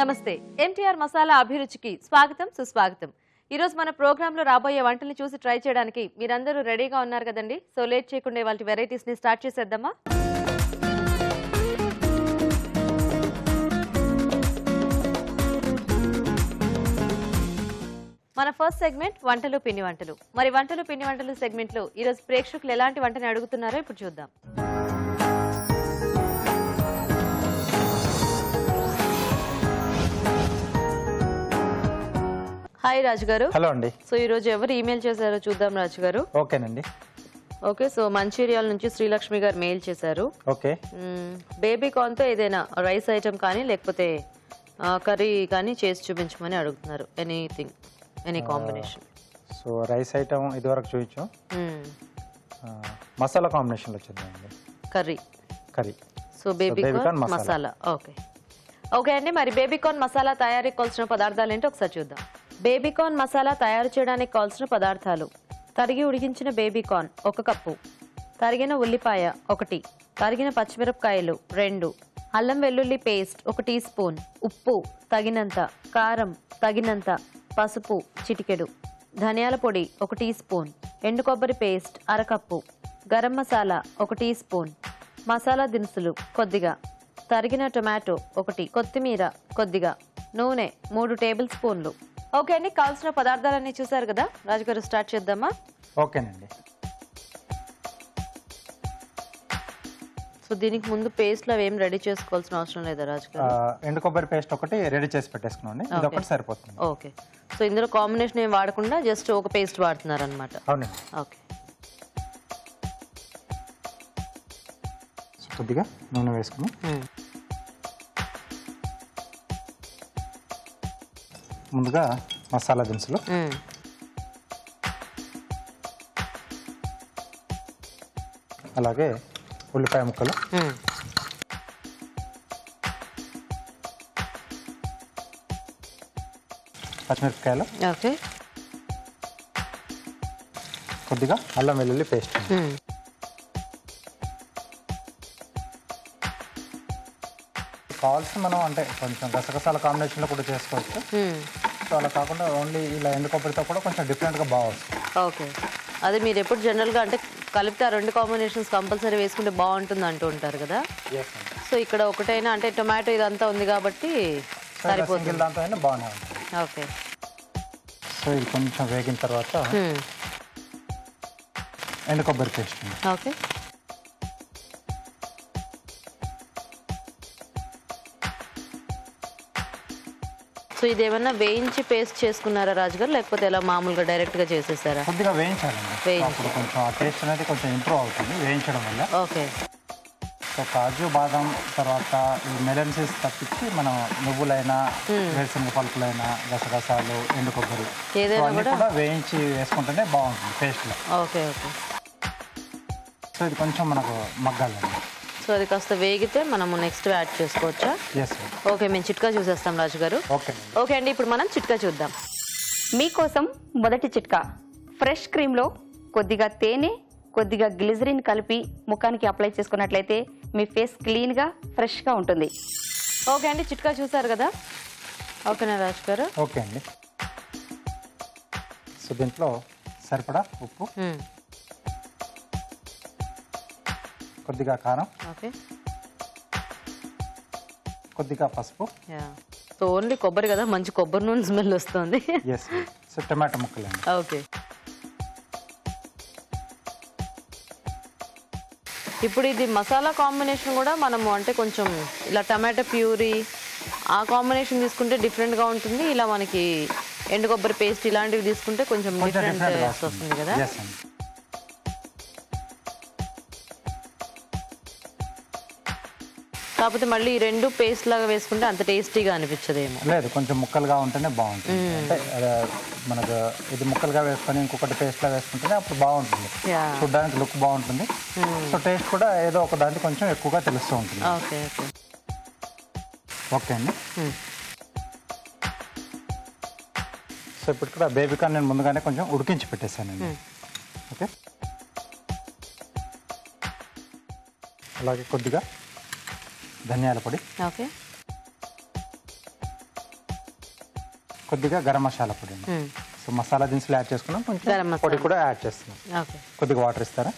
నమస్తే ఎంటీఆర్ మసాలా అభిరుచికి స్వాగతం సుస్వాగతం. ఈ రోజు మన ప్రోగ్రామ్ లో రాబోయే వంటల్ని చూసి ట్రై చేయడానికి మీరందరూ రెడీగా ఉన్నారు కదండి. సో లేట్ చేయకుండా వాళ్ళ వెరైటీస్ ని స్టార్ట్ చేసేద్దామా? మన ఫస్ట్ సెగ్మెంట్ వంటలు పిండి వంటలు. మరి వంటలు పిండి వంటలు సెగ్మెంట్ లో ఈ రోజు ప్రేక్షకులు ఎలాంటి వంటని అడుగుతున్నారో ఇప్పుడు చూద్దాం. హాయ్ రాజు గారు. హలో అండి. సో ఈ రోజు ఎవరు ఈమెయిల్ చేశారో చూద్దాం రాజు గారు. ఓకేనండి. ఓకే, సో మంచిర్యాల నుంచి శ్రీలక్ష్మి గారు మెయిల్ చేశారు. ఓకే, బేబీ కార్న్ తో ఏదైనా రైస్ ఐటమ్ కానీ లేకపోతే కర్రీ కానీ చేసి చూపించమని అడుగుతున్నారు. Anything, any combination. So rice item ఇదివరకు చూపించాం, మసాలా కాంబినేషన్ లో చూద్దామండి. Curry. So baby corn masala. Okay okay అండి. మరి బేబీ కార్న్ మసాలా తయారీకి కావాల్సిన పదార్థాలు ఏంటో ఒకసారి చూద్దాం. బేబీ కార్న్ మసాలా తయారు చేయడానికి కావాల్సిన పదార్థాలు: తరిగి ఉడికించిన బేబీ కార్న్ 1 కప్పు, తరిగిన ఉల్లిపాయ 1, తరిగిన పచ్చిమిరపకాయలు 2, అల్లం వెల్లుల్లి పేస్ట్ 1 టీ స్పూన్, ఉప్పు తగినంత, కారం తగినంత, పసుపు చిటికెడు, ధనియాల పొడి 1 టీ స్పూన్, ఎండు కొబ్బరి paste 1/2 cup, garam masala 1 teaspoon, masala దినుసులు కొద్దిగా, తరిగిన టొమాటో 1, కొత్తిమీర కొద్దిగా, నూనె 3 టేబుల్ స్పూన్లు. ఓకే అండి, కావాల్సిన పదార్థాలన్నీ చూసారు కదా రాజుగారు, స్టార్ట్ చేద్దామా? ఓకేనండి. సో దీనికి ముందు పేస్ట్ లో ఏం రెడీ చేసుకోవాల్సిన అవసరం లేదా రాజుగారు? ఎండు కొబ్బరి పేస్ట్ ఒకటి రెడీ చేసి పెట్టేసుకున్నాండి, ఇది ఒకటి సరిపోతుంది. ఓకే, సో ఇందులో కాంబినేషన్ ఏం వాడకుండా జస్ట్ ఒక పేస్ట్ వాడుతున్నారు అనమాట. అవునండి. ఓకే, కొద్దిగా నూనె వేసుకుని ముందుగా మసాలా దినుసులు, అలాగే ఉల్లిపాయ ముక్కలు, పచ్చిమిరపకాయలు, ఓకే, కొద్దిగా అల్లం వెల్లుల్లి పేస్ట్. కావాల్సిన మనం అంటే కొంచెం గసగసాల కాంబినేషన్లో కూడా చేసుకోవచ్చు. సో అలా కాకుండా ఓన్లీ ఇలా ఎండు కొబ్బరితో కూడా కొంచెం డిఫరెంట్గా బాగుంటుంది. ఓకే, అదే మీరు ఎప్పుడు జనరల్గా అంటే కలిపితే ఆ 2 కాంబినేషన్స్ కంపల్సరీ వేసుకుంటే బాగుంటుంది అంటూ ఉంటారు కదా. సో ఇక్కడ ఒకటైనా అంటే టొమాటో ఇదంతా ఉంది కాబట్టి సరిపోతుంది, దాంతో అయినా బాగానే ఉంటుంది. ఓకే, సో ఇది కొంచెం వేగిన తర్వాత ఎండు కొబ్బరి పేస్ట్. ఓకే, సో ఇది ఏమన్నా వేయించి పేస్ట్ చేసుకున్నారా రాజుగారు, లేకపోతే ఎలా మామూలుగా డైరెక్ట్ గా చేసేసారా? కొద్దిగా వేయించాలండి, అప్పుడు కొంచెం ఆ టేస్ట్ అనేది కొంచెం ఇంప్రూవ్ అవుతుంది వేయించడం వల్ల. ఓకే, సో కాజు బాదం తర్వాత ఈ మెలన్ సీడ్స్ తప్పించి మనం నువ్వులైనా వేరుశనగ పలుకులైనా గసగసాలు ఎండు కొబ్బరి ఏదైనా కూడా వేయించి వేసుకుంటేనే బాగుంటుంది టేస్ట్లో. ఓకే ఓకే, సో ఇది కొంచెం మనకు మగ్గాలండి. సో అది కాస్త వేగితే మనము నెక్స్ట్ యాడ్ చేసుకోవచ్చా? ఓకే, మేము చిట్కా చూసేస్తాం రాజుగారు. ఓకే అండి, ఇప్పుడు మనం చిట్కా చూద్దాం. మీకోసం మొదటి చిట్కా: ఫ్రెష్ క్రీమ్లో కొద్దిగా తేనె, కొద్దిగా గ్లిజరిన్ కలిపి ముఖానికి అప్లై చేసుకున్నట్లయితే మీ ఫేస్ క్లీన్గా ఫ్రెష్గా ఉంటుంది. ఓకే అండి, చిట్కా చూసారు కదా. ఓకేనా రాజుగారు? ఓకే అండి. సో దీంట్లో సరిపడా ఉప్పు, కొద్దిగా కారం, ఓకే, కొద్దిగా పసుపు. సో ఓన్లీ కొబ్బరి కదా, మంచి కొబ్బరి నూనె స్మెల్ వస్తుంది. So tomato ముక్కలండి. ఓకే, ఇప్పుడు ఇది మసాలా కాంబినేషన్ కూడా మనము అంటే కొంచెం ఇలా టమాటో ప్యూరీ ఆ కాంబినేషన్ తీసుకుంటే డిఫరెంట్గా ఉంటుంది. ఇలా మనకి ఎండు కొబ్బరి పేస్ట్ ఇలాంటివి తీసుకుంటే కొంచెం డిఫరెంట్ టేస్ట్ వస్తుంది కదా. కాకపోతే మళ్ళీ ఈ 2 పేస్ట్ లాగా వేసుకుంటే అంత టేస్టీగా అనిపించదేమో. లేదు, కొంచెం ముక్కలుగా ఉంటేనే బాగుంటుంది. అంటే మనకు ఇది ముక్కలుగా వేసుకొని ఇంకొకటి పేస్ట్ లా వేసుకుంటేనే అప్పుడు బాగుంటుంది, చూడడానికి లుక్ బాగుంటుంది. సో టేస్ట్ కూడా ఏదో ఒక దాంట్లో కొంచెం ఎక్కువగా తెలుస్తూ ఉంటుంది. ఓకే ఓకే ఓకే అండి. సో ఇప్పుడు కూడా బేబీ కార్న్ నేను ముందుగానే కొంచెం ఉడికించి పెట్టేశానండి. ఓకే, అలాగే కొద్దిగా ధనియాల పొడి, ఓకే, కొద్దిగా గరం మసాలా పొడి అండి. సో మసాలా దినుసులు యాడ్ చేసుకున్నాం, గరం కొంచెం మసాలా. పొడి కూడా యాడ్ చేస్తున్నాం. ఓకే. కొద్దిగా వాటర్ ఇస్తారా?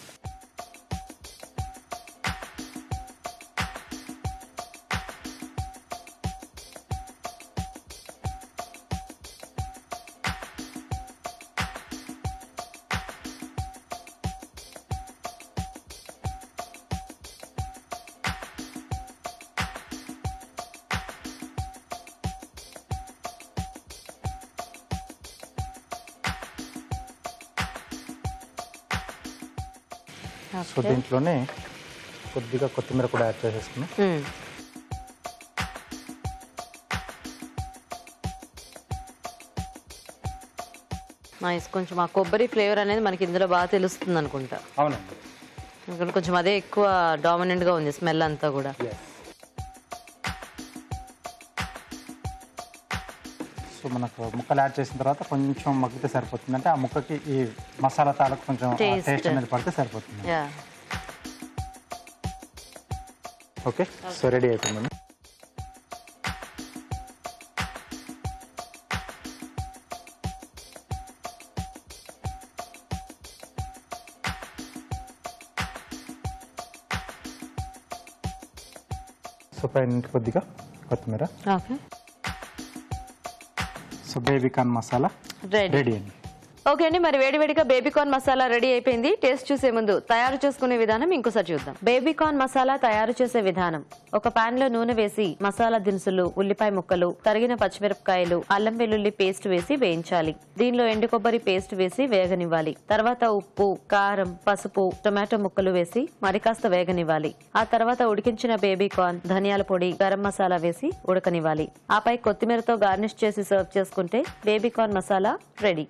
సో దీంట్లోనే కొద్దిగా కొత్తిమీర కూడా యాడ్ చేసేసుకున్నాం. నైస్. కొంచెం ఆ కొబ్బరి ఫ్లేవర్ అనేది మనకి ఇందులో బాగా తెలుస్తుంది అనుకుంటా. అవునండి. ఎందుకంటే కొంచెం అదే ఎక్కువ డామినెంట్గా ఉంది స్మెల్ అంతా కూడా. సో మనకు ముక్కలు యాడ్ చేసిన తర్వాత కొంచెం మగ్గితే సరిపోతుంది. అంటే ఆ ముక్కకి ఈ మసాలా తాలకు కొంచెం టేస్ట్ అనేది పడితే సరిపోతుంది. ఓకే, సో రెడీ అయిపోయింది. సో పైన కొద్దిగా కొత్తిమీర. Okay. So baby corn masala ready అండి. ఓకే అండి, మరి వేడివేడిగా బేబీకార్న్ మసాలా రెడీ అయిపోయింది. టేస్ట్ చూసే ముందు తయారు చేసుకునే విధానం ఇంకోసారి చూద్దాం. బేబీకార్న్ మసాలా తయారు చేసే విధానం: ఒక పాన్ లో నూనె వేసి మసాలా దినుసులు, ఉల్లిపాయ ముక్కలు, తరిగిన పచ్చిమిరపకాయలు, అల్లం వెల్లుల్లి పేస్ట్ వేసి వేయించాలి. దీనిలో ఎండు కొబ్బరి పేస్ట్ వేసి వేగనివ్వాలి. తర్వాత ఉప్పు, కారం, పసుపు, టొమాటో ముక్కలు వేసి మరి కాస్త వేగనివ్వాలి. ఆ తర్వాత ఉడికించిన బేబీకార్న్, ధనియాల పొడి, గరం మసాలా వేసి ఉడకనివ్వాలి. ఆపై కొత్తిమీరతో గార్నిష్ చేసి సర్వ్ చేసుకుంటే బేబీకార్న్ మసాలా రెడీ.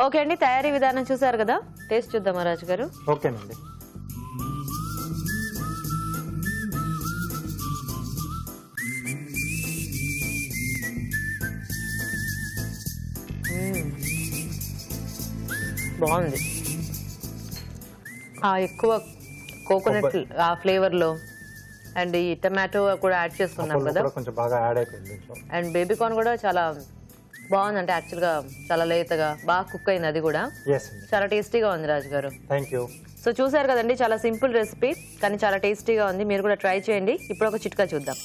ఓకే అండి, తయారీ విధానం చూసారు కదా. టేస్ట్ చూద్దామా రాజు గారు? ఓకేనండి. బాగుంది. ఎక్కువ కోకోనట్ ఆ ఫ్లేవర్ లో అండ్ ఈ టమాటో కూడా యాడ్ చేసుకున్నాం కదా, కొంచెం బాగా యాడ్ అయిపోయింది. అండ్ బేబీకార్న్ కూడా చాలా బాగుంది. అంటే యాక్చువల్ గా చాలా లేతగా బాగా కుక్ అయింది. అది కూడా చాలా టేస్టీగా ఉంది రాజు గారు. Thank you. సో చూసారు కదండి, చాలా సింపుల్ రెసిపీ కానీ చాలా టేస్టీగా ఉంది. మీరు కూడా ట్రై చేయండి. ఇప్పుడు ఒక చిట్కా చూద్దాం.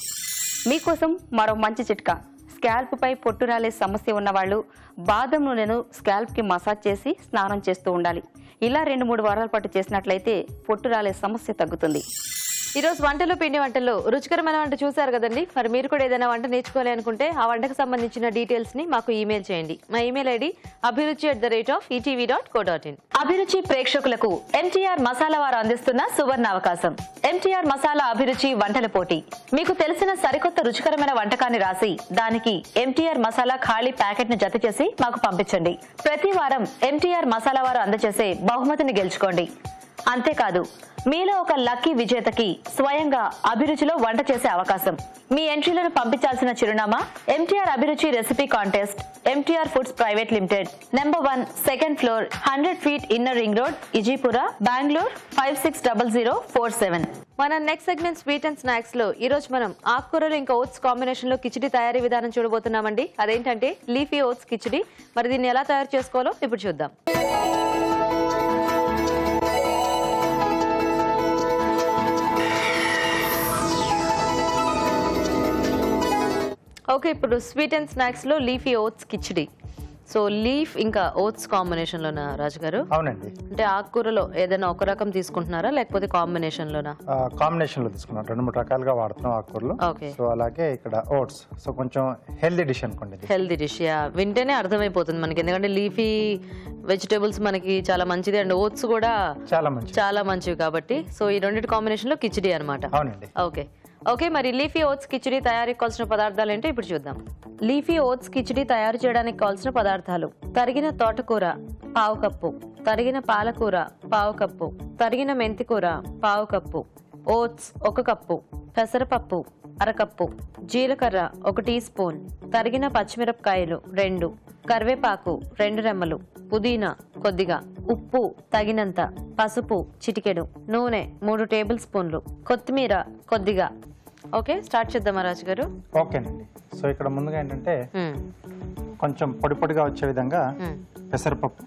మీకోసం మరో మంచి చిట్కా. స్కాల్ప్ పై పొట్టు రాలే సమస్య ఉన్నవాళ్ళు బాదం నూనెను స్కాల్ప్ కి మసాజ్ చేసి స్నానం చేస్తూ ఉండాలి. ఇలా 2-3 వారాల పాటు చేసినట్లయితే పొట్టు రాలే సమస్య తగ్గుతుంది. ఈ రోజు వంటలు, పిండి వంటల్లో రుచికరమైన వంట చూసారు కదండి. మరి మీరు కూడా ఏదైనా వంట నేర్చుకోవాలి అనుకుంటే ఆ వంటకు సంబంధించిన డీటెయిల్స్ ని మాకు ఈమెయిల్ చేయండి. మా ఈమెయిల్ ఐడి abhiruchi@etv.co.in. అభిరుచి ప్రేక్షకులకు ఎంటీఆర్ మసాలా వారు అందిస్తున్న సువర్ణ అవకాశం. ఎంటీఆర్ మసాలా అభిరుచి వంటల పోటీ. మీకు తెలిసిన సరికొత్త రుచికరమైన వంటకాన్ని రాసి దానికి ఎంటీఆర్ మసాలా ఖాళీ ప్యాకెట్ ను జత చేసి మాకు పంపించండి. ప్రతి వారం ఎంటీఆర్ మసాలా వారు అందజేసే బహుమతిని గెలుచుకోండి. అంతేకాదు, మీలో ఒక లక్కీ విజేతకి స్వయంగా అభిరుచిలో వంట చేసే అవకాశం. మీ ఎంట్రీలను పంపించాల్సిన చిరునామా: MTR Abhiruchi recipe contest, MTR foods private limited, number 1, second floor, 100 feet inner ring road, Ejipura, Bengaluru 560047. మన next segment sweet and snacks లో ఈ రోజు మనం ఆకుకూరలు ఇంకా ఓట్స్ కాంబినేషన్ లో కిచిడి తయారీ విధానం చూడబోతున్నామండి. అదేంటంటే లీఫీ ఓట్స్ కిచిడి. మరి దీన్ని ఎలా తయారు చేసుకోవాలో ఇప్పుడు చూద్దాం. ఓకే, ఇప్పుడు స్వీట్ అండ్ స్నాక్స్ లో leafy oats khichdi. So leaf ఇంకా ఓట్స్ కాంబినేషన్ లోనా రాజు గారు? అవునండి. అంటే ఆకుకూరలో ఏదైనా ఒక రకం తీసుకుంటున్నారా లేకపోతే కాంబినేషన్ లోనా? కాంబినేషన్ లో తీసుకున్నాం. 2-3 రకాలుగా వాడుతున్నాం ఆకుకూరలు. ఓకే. సో అలాగే ఇక్కడ ఓట్స్. సో కొంచెం హెల్దీ డిష్ అనుకోండి. హెల్దీ డిష్, వింటేనే అర్థమైపోతుంది మనకి. ఎందుకంటే లీఫీ వెజిటేబుల్స్ మనకి చాలా మంచిది అండ్ ఓట్స్ కూడా చాలా మంచివి కాబట్టి. సో ఈ రెండింటి కాంబినేషన్ లో కిచిడి అనమాట. అవునండి. ఓకే, మరి లీఫీ ఓట్స్ కిచిడి తయారీకి కావాల్సిన పదార్థాలు ఏంటో ఇప్పుడు చూద్దాం. లీఫీ ఓట్స్ కిచిడి తయారు చేయడానికి కావాల్సిన పదార్థాలు: తరిగిన తోటకూర 1/2 కప్పు, తరిగిన పాలకూర 1/2 కప్పు, తరిగిన మెంతికూర 1/2 కప్పు, ఓట్స్ 1 కప్పు, పెసరపప్పు 1/2 కప్పు, జీలకర్ర 1 టీ స్పూన్, తరిగిన పచ్చిమిరపకాయలు 2, కరివేపాకు 2 రెమ్మలు, పుదీనా కొద్దిగా, ఉప్పు తగినంత, పసుపు చిటికెడు, నూనె 3 టేబుల్ స్పూన్లు, కొత్తిమీర కొద్దిగా. ఓకే, స్టార్ట్ చేద్దామా రాజు గారు? ఓకేనండి. సో ఇక్కడ ముందుగా ఏంటంటే కొంచెం పొడి పొడిగా వచ్చే విధంగా పెసరపప్పు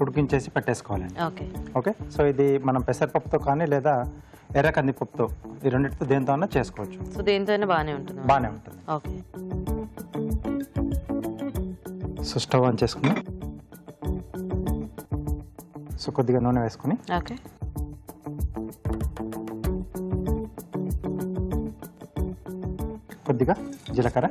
ఉడికించేసి పెట్టేసుకోవాలండి. ఓకే ఓకే, సో ఇది మనం పెసరపప్పుతో కానీ లేదా ఎర్ర కందిపప్పుతో ఈ రెండింటితో దేంతో అన్నా చేసుకోవచ్చు. సో దేంతో అయినా బాగానే ఉంటుంది. బాగానే ఉంటుంది. ఓకే, సో స్టవ్ ఆన్ చేసుకుని సో కొద్దిగా నూనె వేసుకుని ఓకే, కొద్దిగా జీలకర్ర,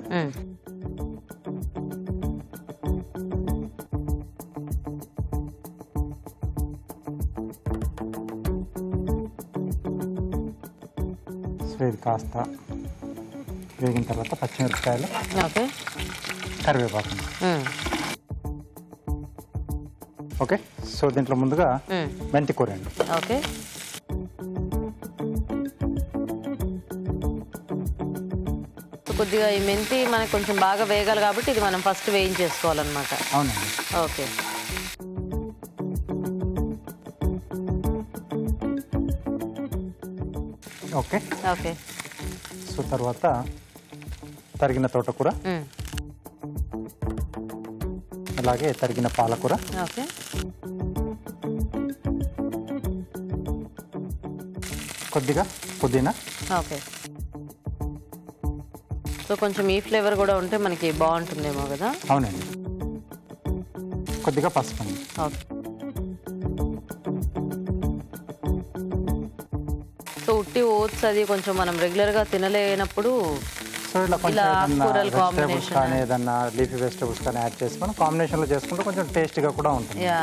సో ఇది కాస్త వేగిన తర్వాత పచ్చిమిరపకాయలు, ఓకే, కరివేపాకు. ఓకే, సో దీంట్లో ముందుగా మెంతి కూర అండి. ఓకే, కొద్దిగా ఈ మెంతి మనకు కొంచెం బాగా వేగాలి కాబట్టి ఇది మనం ఫస్ట్ వేయించేసుకోవాలన్నమాట. అవునండి. ఓకే, ఓకే ఓకే, సో తర్వాత తరిగిన తోటకూర, అలాగే తరిగిన పాలకూర, ఓకే, కొద్దిగా పుదీనా. ఓకే. సో కొంచెం ఈ ఫ్లేవర్ కూడా ఉంటే మనకి బాగుంటుందేమో కదా. అవునండి. కొద్దిగా పసుపు అండి. ఓకే, సో ఉట్టి ఓట్స్ అది కొంచెం మనం రెగ్యులర్గా తినలేనప్పుడు సో ఇలా కొంచెం ఇలా ఏదన్నా ఆకుకూరల వెజిటేబుల్స్ కాంబినేషన్. కానీ ఏదన్నా లీఫీ వెజిటేబుల్స్ కానీ యాడ్ చేసి మనం కాంబినేషన్లో చేసుకుంటే కొంచెం టేస్టీగా కూడా ఉంటుంది. యా,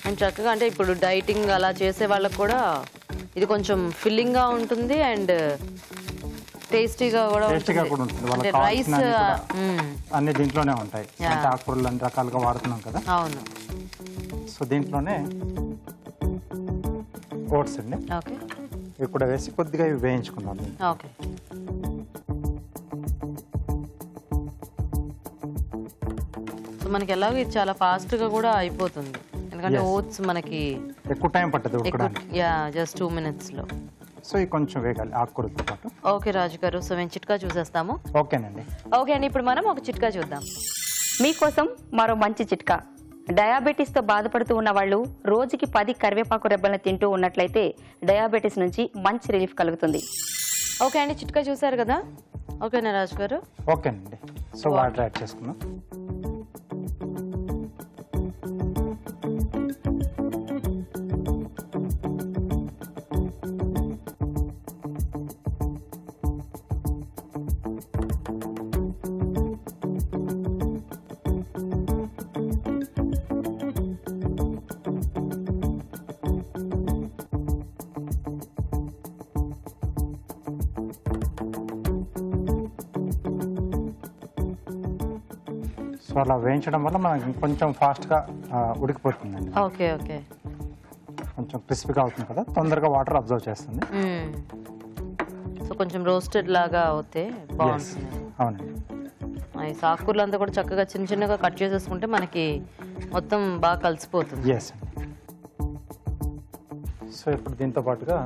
అండ్ చక్కగా అంటే ఇప్పుడు డైటింగ్ అలా చేసే వాళ్ళకి కూడా ఇది కొంచెం ఫిల్లింగ్గా ఉంటుంది అండ్ టేస్టీగా కూడా ఉంటుంది. వాళ్ళకి రైస్ అన్ని దీంట్లోనే ఉంటాయి. అంటే ఆకుకూరలు అన్ని రకాలుగా వాడుతున్నాం కదా. అవును. సో దీంట్లోనే ఓట్స్ అండి. ఓకే, ఇవి కూడా వేసి కొద్దిగా ఇవి వేయించుకుందాం. ఓకే, సో మనకి ఎలాగో ఇది చాలా ఫాస్ట్గా కూడా అయిపోతుంది ఎందుకంటే ఓట్స్ మనకి ఎక్కువ టైం పట్టదు ఉడకడానికి. Yeah, just 2 minutesలో. సో ఇది కొంచెం వేగాలి ఆకుకూరతో పాటు. ఓకే రాజు గారు, సో మేము చిట్కా చూసేస్తాము. ఓకేనండి. ఓకే అండి, ఇప్పుడు మనం ఒక చిట్కా చూద్దాం. మీకోసం మరో మంచి చిట్కా. డయాబెటీస్తో బాధపడుతూ ఉన్న వాళ్ళు రోజుకి 10 కరివేపాకు రెబ్బలను తింటూ ఉన్నట్లయితే డయాబెటీస్ నుంచి మంచి రిలీఫ్ కలుగుతుంది. ఓకే అండి, చిట్కా చూసారు కదా. ఓకేనా రాజు గారు? ఓకేనండి. సో వాటర్ యాడ్ చేసుకుందాం. సో అలా వేయించడం వల్ల మనకి కొంచెం ఫాస్ట్గా ఉడికిపోతుందండి. ఓకే, ఓకే, కొంచెం క్రిస్పీగా అవుతుంది కదా, తొందరగా వాటర్ అబ్జర్వ్ చేస్తుంది. సో కొంచెం రోస్టెడ్ లాగా అవుతే బాగుంటుంది. అవునండి. ఈ ఆకుకూరలు అంతా కూడా చక్కగా చిన్న చిన్నగా కట్ చేసేసుకుంటే మనకి మొత్తం బాగా కలిసిపోతుంది. ఎస్ అండి. సో ఇప్పుడు దీంతో పాటుగా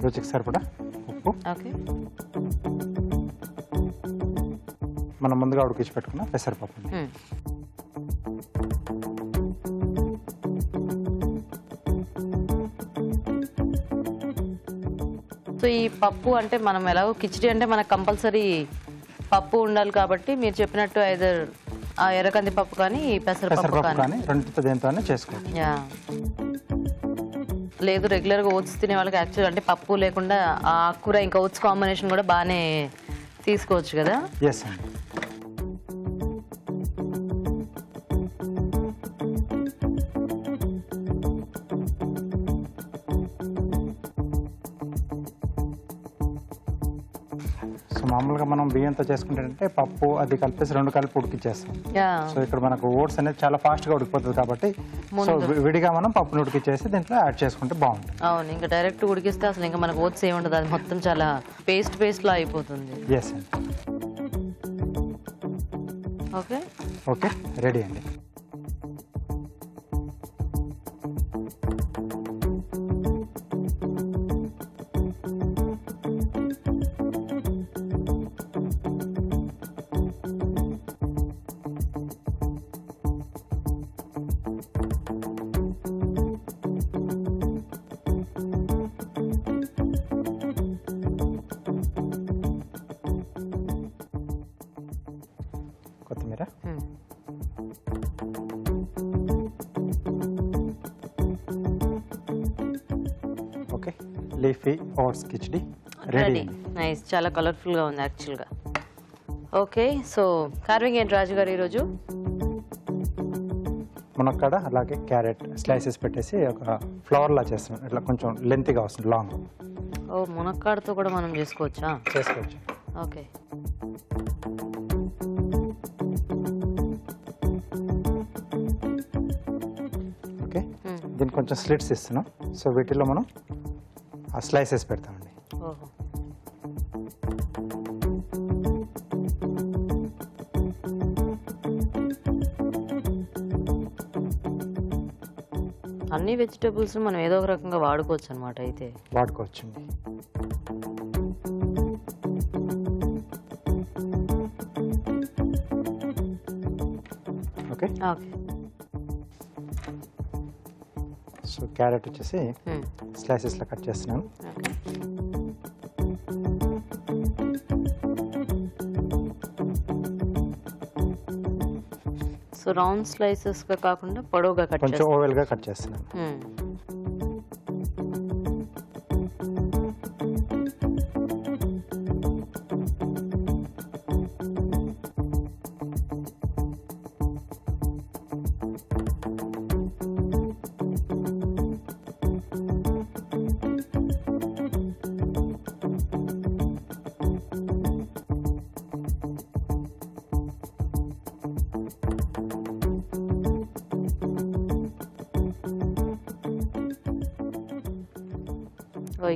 రుచికి సరిపడా ఉప్పు, ఓకే, మనం ముందుగా ఉడికించి పెట్టుకున్న పెసరపప్పు. సో ఈ పప్పు అంటే మనం ఎలాగో కిచిడి అంటే మనకు కంపల్సరీ పప్పు ఉండాలి కాబట్టి మీరు చెప్పినట్టు ఐదర్ ఆ ఎర్రకంది పప్పు కానీ పెసరపప్పు కానీ రెండుతో దేంతోనే చేసుకోవచ్చు. యా, లేదు రెగ్యులర్గా ఓట్స్ తినే వాళ్ళకి యాక్చువల్ అంటే పప్పు లేకుండా ఆ ఆకుకూర ఇంకా ఓట్స్ కాంబినేషన్ కూడా బాగానే తీసుకోవచ్చు కదా. ఎస్ అండి. సో మామూలుగా మనం బియ్యంతో చేసుకుంటే పప్పు అది కలిపేసి రెండు కలిపి ఉడికిచ్చేస్తాం. సో ఇక్కడ మనకు ఓట్స్ అనేది చాలా ఫాస్ట్గా ఉడికిపోతుంది కాబట్టి సో విడిగా మనం పప్పును ఉడికిచ్చేసి దీంట్లో యాడ్ చేసుకుంటే బాగుంటుంది. అవును, ఇంకా డైరెక్ట్ ఉడికిస్తే అసలు ఇంకా మనకు ఓట్స్ ఏముండదు, అది మొత్తం చాలా పేస్ట్ లా అయిపోతుంది. ఎస్ అండి. ఓకే ఓకే రెడీ అండి. కొత్తిమీర, okay leafy oats khichdi ready. Nice, చాలా కలర్ఫుల్గా ఉంది యాక్చువల్గా. ఓకే, సో కార్వింగ్ ఏంటి రాజు గారు ఈరోజు? మునక్కాడ అలాగే క్యారెట్ స్లైసెస్ పెట్టేసి ఒక ఫ్లవర్ లా చేస్తున్నాం. ఇట్లా కొంచెం లెంతీగా వస్తుంది, లాంగ్. ఓ, మునక్కాడతో కూడా మనం చేసుకోవచ్చా? చేసుకోవచ్చు. ఓకే, ఓకే దీనికి కొంచెం స్లిట్స్ ఇస్తున్నాం. సో వీటిలో మనం ఆ స్లైసెస్ పెడతామండి. ఓహో, అన్ని వెజిటేబుల్స్ మనం ఏదో ఒక రకంగా వాడుకోవచ్చు అనమాట. అయితే వాడుకోవచ్చండి. ఓకే ఓకే, సో క్యారెట్ వచ్చేసి స్లైసెస్లో కట్ చేస్తున్నాను. ఓకే. సో రౌండ్ స్లైసెస్గా కాకుండా పొడవుగా కట్ కొంచెం ఓవెల్గా కట్ చేస్తున్నాను.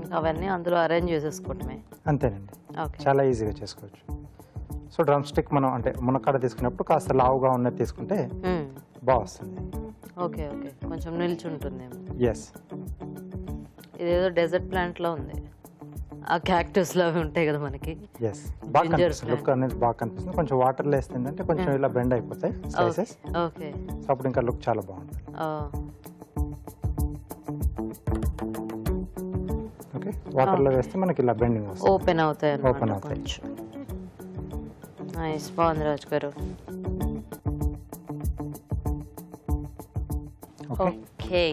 ఇంకా అవన్నీ అందులో అరేంజ్ చేసేసుకోవటమే. అంతేనండి, ఓకే, చాలా ఈజీగా చేసుకోవచ్చు. సో డ్రమ్ స్టిక్ మనం అంటే మునక్కాడ తీసుకున్నప్పుడు కాస్త లావుగా ఉన్నది తీసుకుంటే బాగా వస్తుంది. ఓకే ఓకే, కొంచెం నిల్చుంటుందేమో. ఎస్, ఇదేదో డెజర్ట్ ప్లాంట్లో ఉంది. ఆ క్యాక్టస్లో అవి ఉంటాయి కదా మనకి. ఎస్ బాగా కనిపిస్తుంది, లుక్ అనేది బాగా కనిపిస్తుంది. కొంచెం వాటర్లో వేస్తుందంటే కొంచెం ఇలా బెండ్ అయిపోతాయి స్లైసెస్. ఓకే, సో అప్పుడు ఇంకా లుక్ చాలా బాగుంటుంది. ఓకే, వాటర్లో వేస్తే మనకి ఇలా బెండింగ్ వస్తుంది, ఓపెన్ అవుతాయి అన్నమాట. ఓపెన్ అవుతాయి. కొంచెం నైస్, బాగుంది రాజు గారు. ఓకే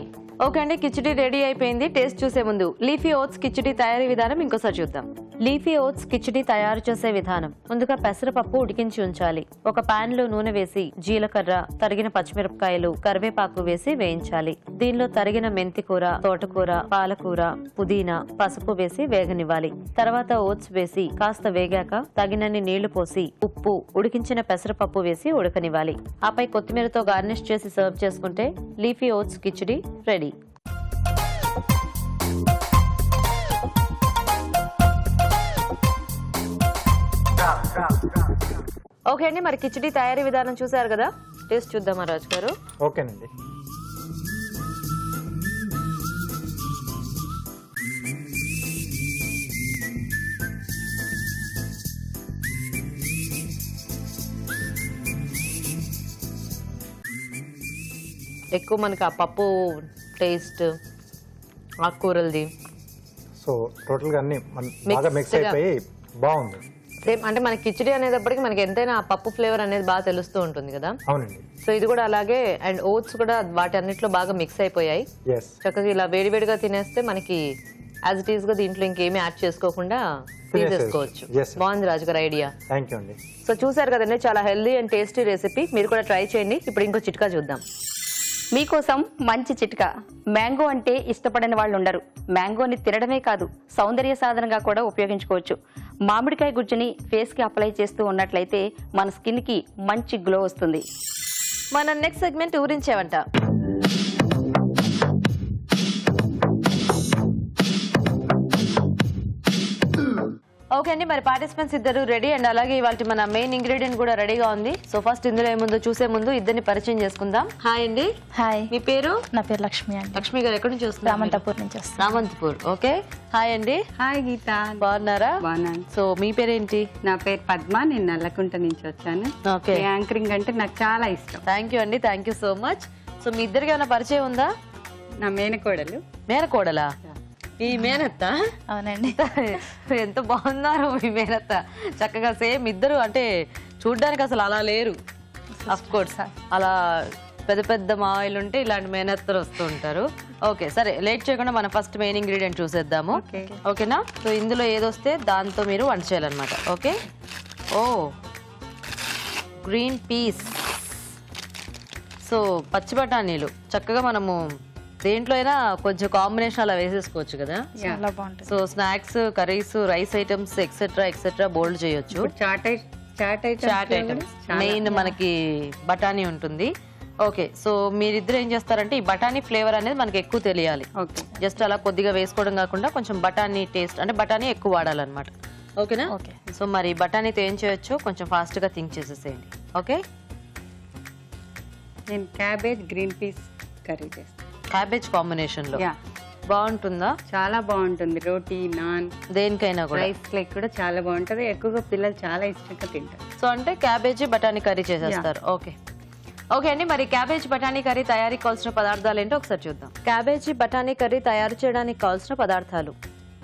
ఓకే అండి, కిచిడి రెడీ అయిపోయింది. టేస్ట్ చూసే ముందు లీఫీ ఓట్స్ కిచిడి తయారీ విధానం ఇంకోసారి చూద్దాం. లీఫీ ఓట్స్ కిచిడి తయారు చేసే విధానం: ముందుగా పెసరపప్పు ఉడికించి ఉంచాలి. ఒక పాన్ లో నూనె వేసి జీలకర్ర, తరిగిన పచ్చిమిరపకాయలు, కరివేపాకు వేసి వేయించాలి. దీనిలో తరిగిన మెంతి కూర, తోటకూర, పాలకూర, పుదీనా, పసుపు వేసి వేగనివ్వాలి. తర్వాత ఓట్స్ వేసి కాస్త వేగాక తగినన్ని నీళ్లు పోసి ఉప్పు, ఉడికించిన పెసరపప్పు వేసి ఉడకనివ్వాలి. ఆపై కొత్తిమీరతో గార్నిష్ చేసి సర్వ్ చేసుకుంటే leafy oats khichdi ready. Okay అండి, మరి కిచిడి తయారీ విధానం చూసారు కదా, టేస్ట్ చూద్దామా రాజు గారు? ఓకేనండి. ఎక్కువ మనకి ఆ పప్పు టేస్ట్, ఆకుకూరలది, సో టోటల్గా అన్ని బాగా మిక్స్ అయిపోయి బాగుంది. సేమ్ అంటే మన కిచిడి అనేటప్పటికి మనకి ఎంతైనా ఆ పప్పు ఫ్లేవర్ అనేది బాగా తెలుస్తూ ఉంటుంది కదా. అవునండి. సో ఇది కూడా అలాగే, అండ్ ఓట్స్ కూడా వాటి అన్నిట్లో బాగా మిక్స్ అయిపోయాయి. ఎస్, చక్కగా ఇలా వేడివేడిగా తినేస్తే మనకి యాజ్ ఇట్ ఈస్ గా దీంట్లో ఇంకేమీ యాడ్ చేసుకోకుండా తీసేసుకోవచ్చు. బాగుంది రాజు గారు ఐడియా. థ్యాంక్ యూ అండి. సో చూసారు కదండి, చాలా హెల్దీ అండ్ టేస్టీ రెసిపీ. మీరు కూడా ట్రై చేయండి. ఇప్పుడు ఇంకో చిట్కా చూద్దాం. మీకోసం మంచి చిట్కా. మ్యాంగో అంటే ఇష్టపడని వాళ్ళు ఉండరు. మ్యాంగోని తినడమే కాదు, సౌందర్య సాధనంగా కూడా ఉపయోగించుకోవచ్చు. మామిడికాయ గుజ్జుని ఫేస్ కి అప్లై చేస్తూ ఉన్నట్లయితే మన స్కిన్ కి మంచి గ్లో వస్తుంది. మన నెక్స్ట్ సెగ్మెంట్ ఊరించేవంట. ఓకే అండి, మరి పార్టిసిపెంట్స్ ఇద్దరు రెడీ అండ్ అలాగే ఇవాళ మన మెయిన్ ఇంగ్రీడియంట్ కూడా రెడీగా ఉంది. సో ఫస్ట్ ఇందులో ఏముందో చూసే ముందు ఇద్దరిని పరిచయం చేసుకుందాం. హాయ్ అండి. హాయ్, మీ పేరు? నా పేరు లక్ష్మి అండి. లక్ష్మి గారు ఎక్కడి నుంచి వస్తున్నారు? రామంతపూర్ నుంచి వస్తాను. రామంతపూర్. ఓకే, హాయ్ అండి. హాయ్ గీత, బాగున్నారా? బాగున్నాను. సో మీ పేరేంటి? నా పేరు పద్మ, నేను నల్లకుంట నుంచి వచ్చాను. ఓకే, యాంకరింగ్ అంటే నాకు చాలా ఇష్టం. థ్యాంక్ యూ అండి, thank you so much. So మీ ఇద్దరికి ఏమైనా పరిచయం ఉందా? నా మేనకోడలు. మేనకోడలా? ఈ మేనత్త? అవునండి. ఎంత బాగున్నారు మీ మేనత్త, చక్కగా సేమ్ ఇద్దరు. అంటే చూడ్డానికి అసలు అలా లేరు. అఫ్ కోర్స్ అలా పెద్ద పెద్ద మావయ్యలు ఉంటే ఇలాంటి మేనత్తలు వస్తూ ఉంటారు. ఓకే, సరే లేట్ చేయకుండా మనం ఫస్ట్ మెయిన్ ఇంగ్రీడియంట్ చూసేద్దాము. ఓకేనా? సో ఇందులో ఏదొస్తే దాంతో మీరు వంట చేయాలన్నమాట. ఓకే. ఓ, గ్రీన్ పీస్. సో పచ్చి బఠానీలు చక్కగా మనము దేంట్లో అయినా కొంచెం కాంబినేషన్ అలా వేసేసుకోవచ్చు కదా. చాలా బాగుంటుంది. So snacks, curries, rice items etcetera బోల్డ్ చేయొచ్చు. చాట్ ఐటమ్స్ మెయిన్ మనకి బఠానీ ఉంటుంది. ఓకే, సో మీరిద్దరు ఏం చేస్తారంటే ఈ బఠానీ ఫ్లేవర్ అనేది మనకి ఎక్కువ తెలియాలి. జస్ట్ అలా కొద్దిగా వేసుకోవడం కాకుండా కొంచెం బఠానీ టేస్ట్, అంటే బఠానీ ఎక్కువ వాడాలన్నమాట. ఓకేనా? ఓకే. సో మరి బఠానీతో ఏం చేయొచ్చు, కొంచెం ఫాస్ట్ గా థింక్ చేసేసేయండి. ఓకే, నేను క్యాబేజ్ గ్రీన్ పీస్ కర్రీ చేస్తాను. క్యాబేజ్ కాంబినేషన్ లో బాగుంటుందా? చాలా బాగుంటుంది. రోటీ, నాన్, దేనికైనా కూడా, రైస్ లైక్ కూడా చాలా బాగుంటది. ఎక్కువగా పిల్లలు చాలా ఇష్టంగా తింటారు. సో అంటే క్యాబేజీ బఠానీ కర్రీ చేసేస్తారు. ఓకే, ఓకే అండి. మరి క్యాబేజ్ బఠానీ కర్రీ తయారీకి కావాల్సిన పదార్థాలు ఏంటో ఒకసారి చూద్దాం. క్యాబేజీ బఠానీ కర్రీ తయారు చేయడానికి కావాల్సిన పదార్థాలు: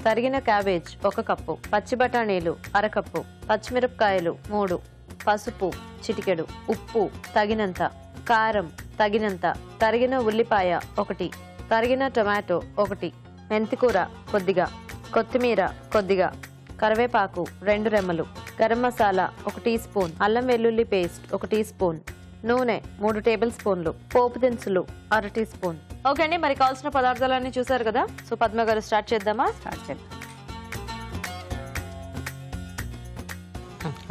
తరిగిన క్యాబేజ్ 1 కప్పు, పచ్చి బఠానీలు 1/2 కప్పు, పచ్చిమిరపకాయలు 3, పసుపు చిటికెడు, ఉప్పు తగినంత, కారం తగినంత, తరిగిన ఉల్లిపాయ 1, తరిగిన టొమాటో 1, మెంతికూర కొద్దిగా, కొత్తిమీర కొద్దిగా, కరివేపాకు 2 రెమ్మలు, గరం మసాలా 1 టీ స్పూన్, అల్లం వెల్లుల్లి పేస్ట్ 1 టీ స్పూన్, నూనె 3 టేబుల్ స్పూన్లు, పోపు దినుసులు 1/2 టీ స్పూన్. ఓకే అండి, మరి కావాల్సిన పదార్థాలన్నీ చూసారు కదా. సో పద్మ గారు స్టార్ట్ చేద్దామా? స్టార్ట్ చేద్దాం.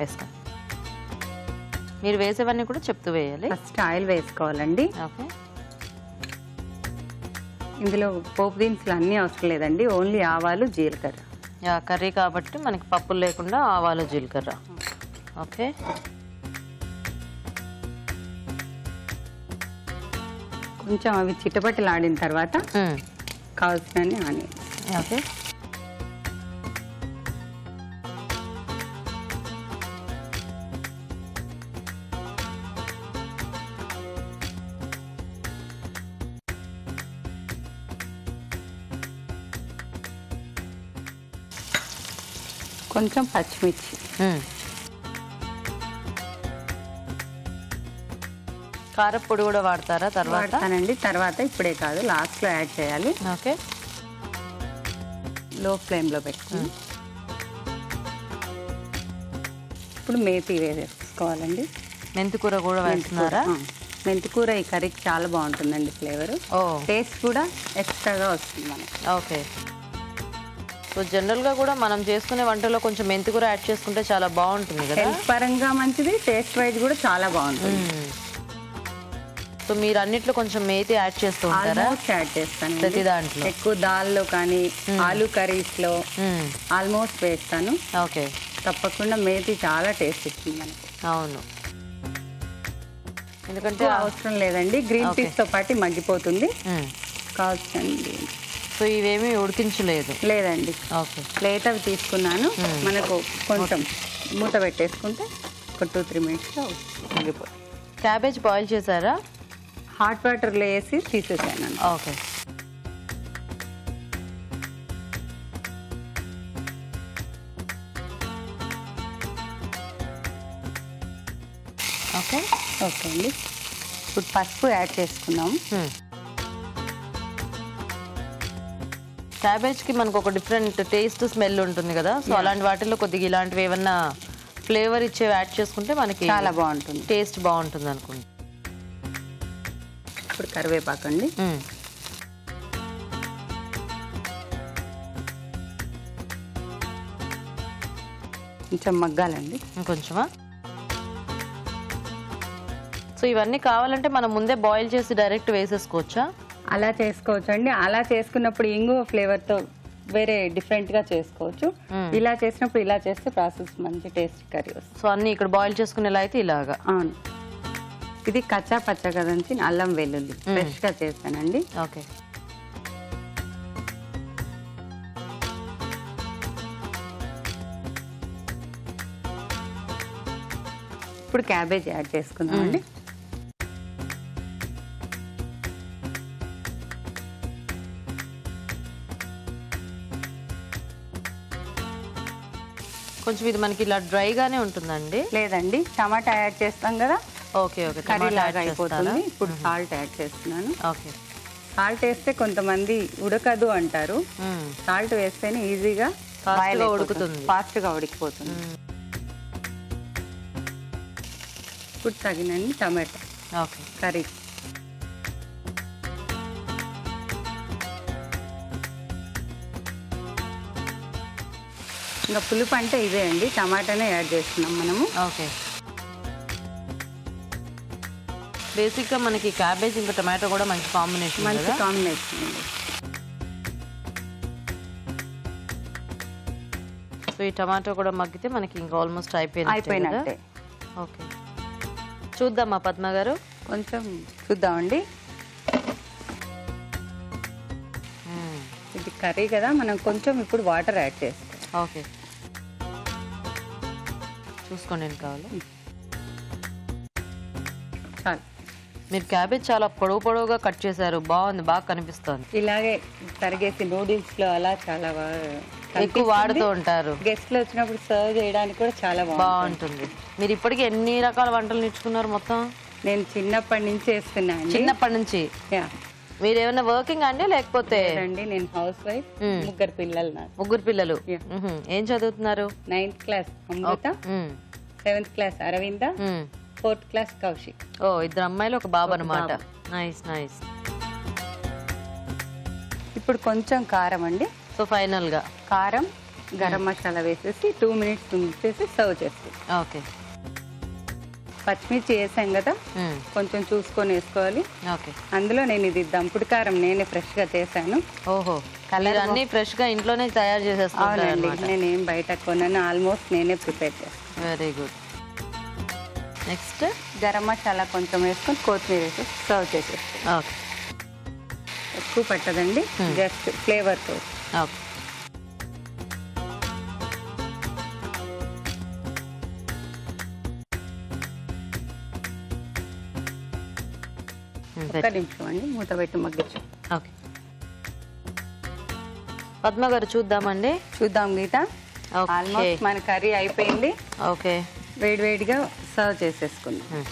వేసుకో. మీరు వేసేవన్నీ కూడా చెప్తూ వేయాలి. ఫస్ట్ ఆయిల్ వేసుకోవాలండి. ఓకే, ఇందులో పోపు దినుసులు అన్నీ అవసరం లేదండి, ఓన్లీ ఆవాలు, జీలకర్ర. కర్రీ కాబట్టి మనకి పప్పులు లేకుండా ఆవాలు, జీలకర్ర. ఓకే, కొంచెం అవి చిటపటలాడిన తర్వాత కావాల్సిన ఆనియన్స్. ఓకే, కొంచెం పచ్చిమిర్చి. కారపొడి కూడా వాడతారా తర్వాత? వాడతానండి, తర్వాత ఇప్పుడే కాదు, లాస్ట్లో యాడ్ చేయాలి. ఓకే, లో ఫ్లేమ్లో పెట్టుకుని ఇప్పుడు మేతి వేసేసుకోవాలండి. మెంతికూర కూడా వేస్తున్నారా? మెంతికూర ఈ కర్రీకి చాలా బాగుంటుందండి ఫ్లేవర్. ఓ, టేస్ట్ కూడా ఎక్స్ట్రాగా వస్తుంది మనకి. ఓకే. సో జనరల్గా కూడా మనం చేసుకునే వంటలో కొంచెం మెంతికూర యాడ్ చేసుకుంటే చాలా బాగుంటుంది కదా. హెల్త్ పరంగా మంచిది, టేస్ట్ వైజ్ కూడా చాలా బాగుంటుంది. సో మీరు అన్నిట్లో కొంచెం మేతి యాడ్ చేస్తూ ఉంటారా? ఆల్మోస్ట్ యాడ్ చేస్తాను ప్రతి దాంట్లో. ఎక్కువ దాల్లో కానీ ఆలు కర్రీస్లో ఆల్మోస్ట్ వేస్తాను. ఓకే, తప్పకుండా మేతి చాలా టేస్ట్ ఇస్తుంది మనకి. అవును, ఎందుకంటే ఎక్కువ అవసరం లేదండి, గ్రీన్ పీస్ తో పాటు మగ్గిపోతుంది. కావచ్చండి. సో ఇవేమీ ఉడికించలేదు? లేదండి. ఓకే, ప్లేట్ అవి తీసుకున్నాను. మనకు కొంచెం మూత పెట్టేసుకుంటే ఒక 2-3 మినిట్స్లో మగ్గిపోతుంది. క్యాబేజ్ బాయిల్ చేశారా? హాట్ వాటర్లో వేసి తీసేసాను. ఓకే, ఓకే, ఓకే అండి. ఇప్పుడు పసుపు యాడ్ చేసుకున్నాము. క్యాబేజ్కి మనకు ఒక డిఫరెంట్ టేస్ట్, స్మెల్ ఉంటుంది కదా. సో అలాంటి వాటిల్లో కొద్దిగా ఇలాంటివి ఏమన్నా ఫ్లేవర్ ఇచ్చేవి యాడ్ చేసుకుంటే మనకి చాలా బాగుంటుంది, టేస్ట్ బాగుంటుంది అనుకుంటా. ఇప్పుడు కరివేపాకు అండి. కొంచెం మగ్గాలండి. ఇంకొంచెమా? సో ఇవన్నీ కావాలంటే మనం ముందే బాయిల్ చేసి డైరెక్ట్ వేసేసుకోవచ్చా? అలా చేసుకోవచ్చు అండి. అలా చేసుకున్నప్పుడు ఇంగువ ఫ్లేవర్తో వేరే డిఫరెంట్ గా చేసుకోవచ్చు. ఇలా చేసినప్పుడు ఇలా చేస్తే ప్రాసెస్ మంచి టేస్ట్ కర్రీ వస్తుంది. సో అన్ని ఇక్కడ బాయిల్ చేసుకునేలా అయితే ఇలాగా. అవును, ఇది కచ్చా పచ్చ కదంచి అల్లం వెల్లుల్లి ఫ్రెష్ గా చేస్తానండి. ఓకే. ఇప్పుడు క్యాబేజ్ యాడ్ చేసుకుందామండి. కొంచెం ఇది మనకి ఇలా డ్రైగానే ఉంటుందండి? లేదండి, టమాటా యాడ్ చేస్తాం కదా, ఓకే ఓకే, కర్రీ లాగా అయిపోతుంది. ఇప్పుడు సాల్ట్ యాడ్ చేస్తున్నాను. ఓకే. సాల్ట్ వేస్తే కొంతమంది ఉడకదు అంటారు, సాల్ట్ వేస్తేనే ఈజీగా ఉడుకుతుంది, ఫాస్ట్ గా ఉడికిపోతుంది. ఇప్పుడు తగినండి టమాటా ఓకే కర్రీ. ఇంకా పులుపు అంటే ఇదే అండి, టమాటానే యాడ్ చేస్తున్నాం మనము. ఓకే. బేసిక్గా మనకి క్యాబేజ్ ఇంకా టమాటో కూడా మంచి కాంబినేషన్, మంచి కాంబినేషన్ అండి. సో ఈ టమాటో కూడా మగ్గితే మనకి ఇంకా ఆల్మోస్ట్ అయిపోయినట్టే. ఓకే, చూద్దామా పద్మ గారు? కొంచెం చూద్దామండి. ఇది కర్రీ కదా, మనం కొంచెం ఇప్పుడు వాటర్ యాడ్ చేస్తాం. ఓకే, చూసుకోండి ఏం కావాలి. చాలు. మీరు క్యాబేజ్ చాలా పొడవుగా కట్ చేశారు, బాగుంది, బాగా కనిపిస్తుంది. ఇలాగే తరిగేసి నూడిల్స్ లో అలా చాలా ఎక్కువ వాడుతూ ఉంటారు. గెస్ట్లు వచ్చినప్పుడు సర్వ్ చేయడానికి కూడా చాలా బాగుంటుంది. మీరు ఇప్పటికి ఎన్ని రకాల వంటలు నేర్చుకున్నారు మొత్తం? నేను చిన్నప్పటి నుంచి చేస్తున్నాను. చిన్నప్పటి నుంచి? మీరు ఏమైనా వర్కింగ్ అండి లేకపోతే? అండి, నేను హౌస్ వైఫ్. ముగ్గురు పిల్లలు నాకు. ముగ్గురు పిల్లలు. ఏం చదువుతున్నారు? 9th class Amrutha, 7th class Aravinda, 4th class Kaushik. ఓ, ఇద్దరు అమ్మాయిలు ఒక బాబు అన్నమాట. Nice nice. ఇప్పుడు కొంచెం కారం అండి. సో ఫైనల్ గా కారం, గరం మసాలా వేసేసి 2 minutes ఉంచేసి సర్వ్ చేస్తాం. ఓకే. పచ్చిమిర్చి వేసాం కదా, కొంచెం చూసుకొని వేసుకోవాలి. ఓకే. అందులో నేను ఇది దంపుడు కారం నేనే ఫ్రెష్ గా చేశాను. ఓహో, కలర్ అన్ని ఫ్రెష్ గా ఇంట్లోనే తయారు చేసేస్తాను. నేనేం బయట కొన్నాను, ఆల్మోస్ట్ నేనే ప్రిపేర్ చేస్తాను. Very good. Next garam masala కొంచెం వేసుకొని కొత్తిమీర వేసి సర్వ్ చేసేస్తాను. ఓకే. ఎక్కువ పట్టదండి, జస్ట్ ఫ్లేవర్ తో. ఓకే. ఒక్క నిమిషం అండి, మూత పెట్టి మగ్గించు. ఓకే. పద్మ గారు చూద్దామండి. చూద్దాం గీత. ఆల్మోస్ట్ మన కర్రీ అయిపోయింది. ఓకే. వేడివేడిగా సర్వ్ చేసేసుకుందాం.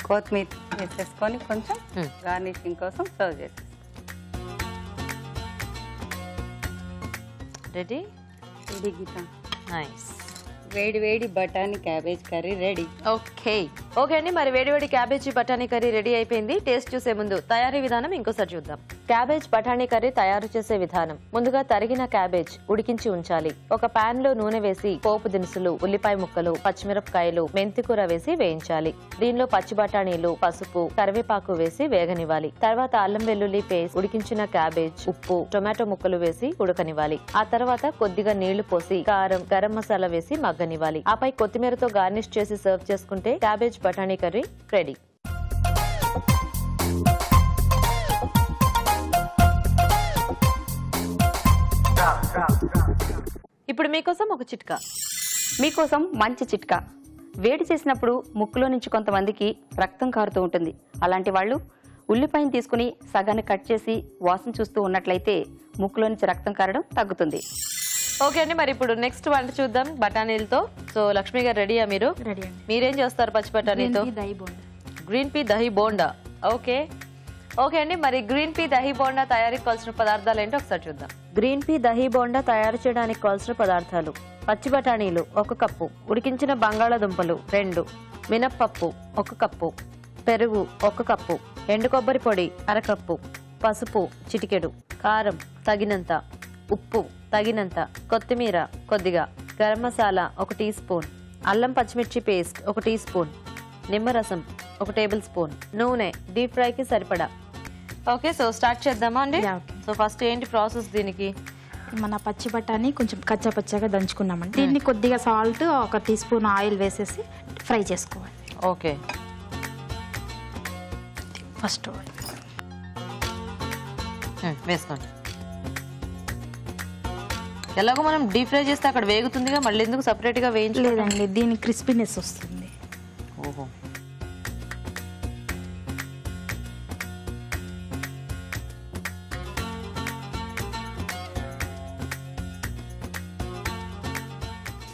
కొత్తిమీర వేసేసుకొని కొంచెం గార్నిషింగ్ కోసం సర్వ్ చేసేస్తాం. రెడీ? రెడీ గీత. నైస్. వేడి వేడి బఠానీ cabbage curry ready. Okay okay అండి, మరి వేడివేడి క్యాబేజీ బఠానీ కర్రీ రెడీ అయిపోయింది. టేస్ట్ చూసే ముందు తయారీ విధానం ఇంకోసారి చూద్దాం. క్యాబేజ్ బఠానీ కర్రీ తయారు చేసే విధానం: ముందుగా తరిగిన క్యాబేజ్ ఉడికించి ఉంచాలి. ఒక పాన్ లో నూనె వేసి పోపు దినుసులు, ఉల్లిపాయ ముక్కలు, పచ్చిమిరపకాయలు, మెంతికూర వేసి వేయించాలి. దీనిలో పచ్చి బఠానీలు, పసుపు, కరివేపాకు వేసి వేగనివ్వాలి. తర్వాత అల్లం వెల్లుల్లి పేస్ట్, ఉడికించిన క్యాబేజ్, ఉప్పు, టొమాటో ముక్కలు వేసి ఉడకనివ్వాలి. ఆ తర్వాత కొద్దిగా నీళ్లు పోసి కారం, గరం మసాలా వేసి మగ్గనివ్వాలి. ఆపై కొత్తిమీరతో గార్నిష్ చేసి సర్వ్ చేసుకుంటే క్యాబేజ్ బఠానీ కర్రీ రెడీ. ఇప్పుడు మీకోసం ఒక చిట్కా. మీకోసం మంచి చిట్కా. వేడి చేసినప్పుడు ముక్కులో నుంచి కొంతమందికి రక్తం కారుతూ ఉంటుంది. అలాంటి వాళ్ళు ఉల్లిపాయను తీసుకుని సగాన్ని కట్ చేసి వాసన చూస్తూ ఉన్నట్లయితే ముక్కులో నుంచి రక్తం కారడం తగ్గుతుంది. ఓకే అండి, మరి ఇప్పుడు నెక్స్ట్ వంట చూద్దాం బఠానీలతో. సో లక్ష్మి గారు రెడీయా? మీరు రెడీ అండి. మీరేం చేస్తారు పచ్చి బఠానీతో? Green pea dahi bonda. Okay okay అండి, మరి గ్రీన్ పీ దహి బోండా తయారీకి కావాల్సిన పదార్థాలు ఏంటో ఒకసారి చూద్దాం. గ్రీన్ పీ దహి బోండా తయారు చేయడానికి కావాల్సిన పదార్థాలు: పచ్చి బఠానీలు 1 కప్పు, ఉడికించిన బంగాళాదుంపలు 2, మినప్పప్పు 1 కప్పు, పెరుగు 1 కప్పు, ఎండు కొబ్బరి పొడి 1/2 కప్పు, పసుపు చిటికెడు, కారం తగినంత, ఉప్పు తగినంత, కొత్తిమీర కొద్దిగా, గరం మసాలా 1 టీ స్పూన్, అల్లం పచ్చిమిర్చి పేస్ట్ 1 టీ స్పూన్, నిమ్మరసం 1 టేబుల్ స్పూన్, నూనె డీప్ ఫ్రైకి సరిపడా. ఓకే, సో స్టార్ట్ చేద్దామా అండి? Yeah, okay. సో ఫస్ట్ ఏంటి ప్రాసెస్ దీనికి? మన పచ్చి బఠానీ కొంచెం కచ్చా పచ్చగా దంచుకున్నామండి. దీన్ని కొద్దిగా సాల్ట్ 1 టీ స్పూన్ ఆయిల్ వేసేసి ఫ్రై చేసుకోవాలి. ఓకే, ఫస్ట్ ఆయిల్ వేసుకోండి. ఎలాగో మనం డీప్ ఫ్రై చేస్తే అక్కడ వేగుతుందిగా, మళ్ళీ ఎందుకు సపరేట్గా వేయించలేదు? లేదండి, దీని క్రిస్పీనెస్ వస్తుంది. ఓహో,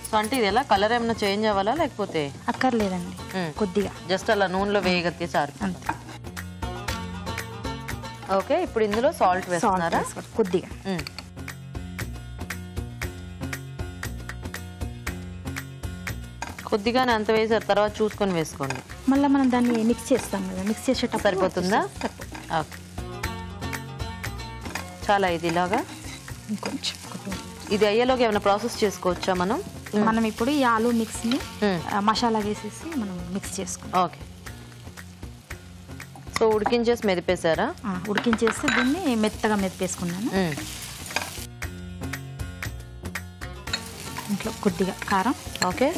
సో అంటే ఇది ఎలా కలర్ ఏమైనా చేంజ్ అవ్వాలా లేకపోతే? అక్కర్లేదండి, కొద్దిగా జస్ట్ అలా నూనెలో వేయగత్తే చాలు. అంతే. ఓకే, ఇప్పుడు ఇందులో సాల్ట్ సాల్ట్ వేస్తున్నారా? వేసుకోండి కొద్దిగా. కొద్దిగానే అంత వేసారు, తర్వాత చూసుకొని వేసుకోండి. మళ్ళీ మనం దాన్ని మిక్స్ చేస్తాం కదా, మిక్స్ చేసేటప్పుడు సరిపోతుందా? సరిపోతుంది. ఓకే, చాలా ఇది ఇలాగా. ఇంకొంచెం ఇది అయ్యేలోకి ఏమైనా ప్రాసెస్ చేసుకోవచ్చా మనం? మనం ఇప్పుడు ఈ ఆలూ మిక్స్ని మసాలా వేసేసి మనం మిక్స్ చేసుకోవాలి. Okay, so ఉడికించేసి మెదిపేశారా? ఉడికించేసి దీన్ని మెత్తగా మెదిపేసుకున్నాను. ఇంట్లో కొద్దిగా కారం, ఓకే,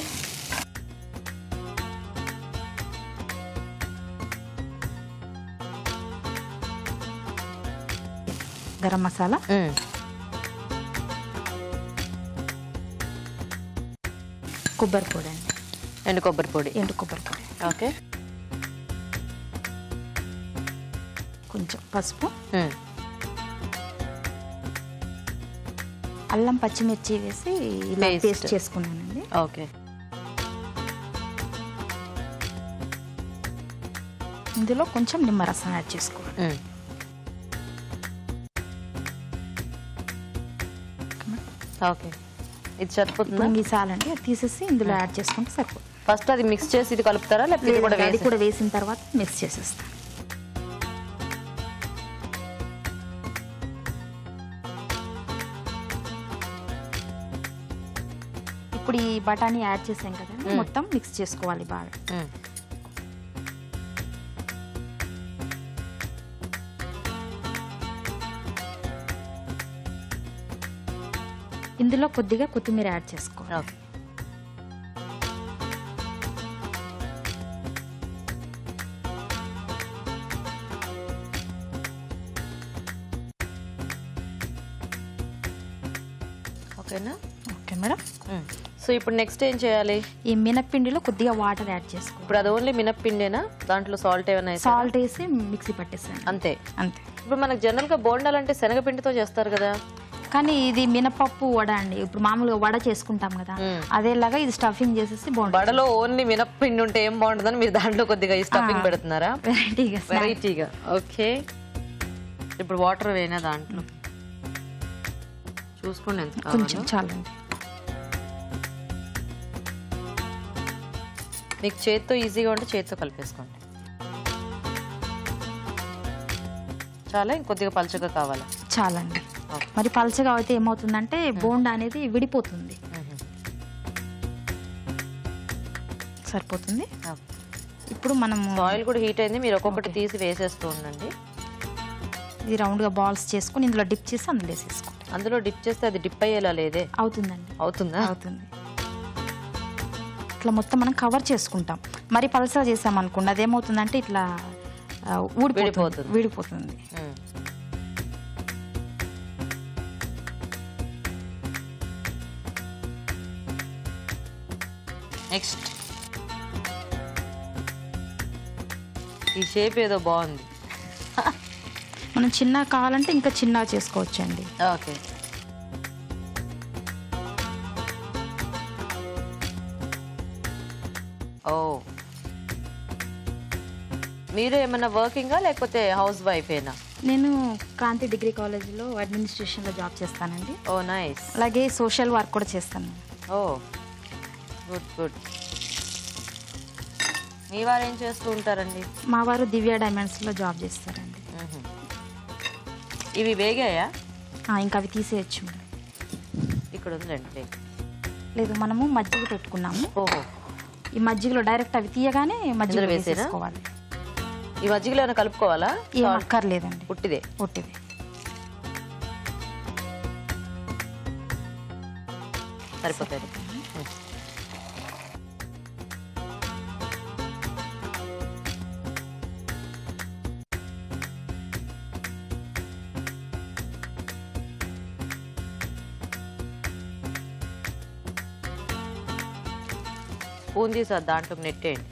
గరం మసాలా, కొబ్బరి పొడి అండి, ఎండు కొబ్బరి పొడి. ఎండు కొబ్బరి పొడి, ఓకే, కొంచెం పసుపు, అల్లం పచ్చిమిర్చి వేసి ఇలా Paste. పేస్ట్ చేసుకున్నానండి. ఓకే, ఇందులో కొంచెం నిమ్మరసం యాడ్ చేసుకోవాలి. ఓకే, ఇది సరిపోతుందా? ఇప్పుడు ఈ సాలండి అది తీసేసి ఇందులో యాడ్ చేసుకుంటే సరిపోతుంది. ఫస్ట్ అది మిక్స్ చేసి ఇది కలుపుతారా లేకపోతే ఇది కూడా అది వేసి? కూడా వేసిన తర్వాత మిక్స్ చేసేస్తాను. ఇప్పుడు ఈ బఠానీ యాడ్ చేసాం కదండి, మొత్తం మిక్స్ చేసుకోవాలి బాగా. ఇందులో కొద్దిగా కొత్తిమీర యాడ్ చేసుకోవాలి. ఓకే, ఓకేనా? Okay madam. సో ఇప్పుడు నెక్స్ట్ ఏం చేయాలి? ఈ మినప్పిండిలో కొద్దిగా వాటర్ యాడ్ చేసుకోవాలి. ఇప్పుడు అది ఓన్లీ మినప్పిండేనా? దాంట్లో సాల్ట్ ఏమైనా వేసారా? సాల్ట్ వేసి మిక్సీ పట్టేసాను అంతే. అంతే. ఇప్పుడు మనకు జనరల్ గా బోండాలు అంటే శనగపిండితో చేస్తారు కదా, కానీ ఇది మినపప్పు వడ అండి. ఇప్పుడు మామూలుగా వడ చేసుకుంటాం కదా, అదేలాగా ఇది స్టఫింగ్ చేసేసి బాగుంటుంది. వడలో ఓన్లీ మినప్పిండి ఉంటే ఏం బాగుంటుందని మీరు దాంట్లో కొద్దిగా ఈ స్టఫింగ్ పెడుతున్నారా? వెరైటీగా వెరైటీగా. ఓకే, ఇప్పుడు వాటర్ వేయనా దాంట్లో? చూసుకోండి ఎంత కొంచెం కావాలో. చాలండి. మీకు చేత్తో ఈజీగా ఉంటే చేత్తో కలిపేసుకోండి. చాలా ఇంకొద్దిగా పలుచగా కావాలా? చాలండి. ఓకే. మరి పలచగా అయితే ఏమవుతుందంటే బోండా అనేది విడిపోతుంది. సరిపోతుంది. ఓకే. ఇప్పుడు మనము ఆయిల్ కూడా హీట్ అయింది, మీరు ఒక్కొక్కటి తీసి వేసేస్తూ ఉండండి. ఇది రౌండ్గా బాల్స్ చేసుకుని ఇందులో డిప్ చేసి అందులో వేసేసుకోండి. అందులో డిప్ చేస్తే అది డిప్ అయ్యేలా లేదే? అవుతుందండి. అవుతుందా? అవుతుంది. ఇట్లా మొత్తం మనం కవర్ చేసుకుంటాం. మరి పలసగా చేసామనుకోండి అదేమవుతుందంటే ఇట్లా విడిపోతుంది. విడిపోతుంది. నెక్స్ట్ ఈ షేప్ ఏదో బాగుంది. మనం చిన్నగా కావాలంటే ఇంకా చిన్నగా చేసుకోవచ్చండి. ఓకే, ఓ మీరు ఏమన్నా వర్కింగా లేకపోతే హౌస్ వైఫేనా? నేను క్రాంతి డిగ్రీ కాలేజీలో అడ్మినిస్ట్రేషన్లో జాబ్ చేస్తానండి. ఓ నైస్. అలాగే సోషల్ వర్క్ కూడా చేస్తాను. ఓ గుడ్ గుడ్. మీ వారు ఏం చేస్తూ ఉంటారండి? మా వారు దివ్య డైమండ్స్లో జాబ్ చేస్తారండి. ఇవి వేగాయా? ఇంకా అవి తీసేయచ్చు మేడం. ఇక్కడ ఉందండి. లేదు, మనము మజ్జిగ పెట్టుకున్నాము. ఓహో, ఈ మజ్జిగలో డైరెక్ట్ అవి తీయగానే మజ్జిగ ఇందులో వేసేనా? వేసేసుకోవాలి. ఈ మజ్జిగలో ఏమైనా కలుపుకోవాలా? ఏం అక్కర్లేదండి, పుట్టిదే. ఒట్టిది. సరిపోతుంది. స్పూన్ తీసి దాంట్లో నెట్టేయండి.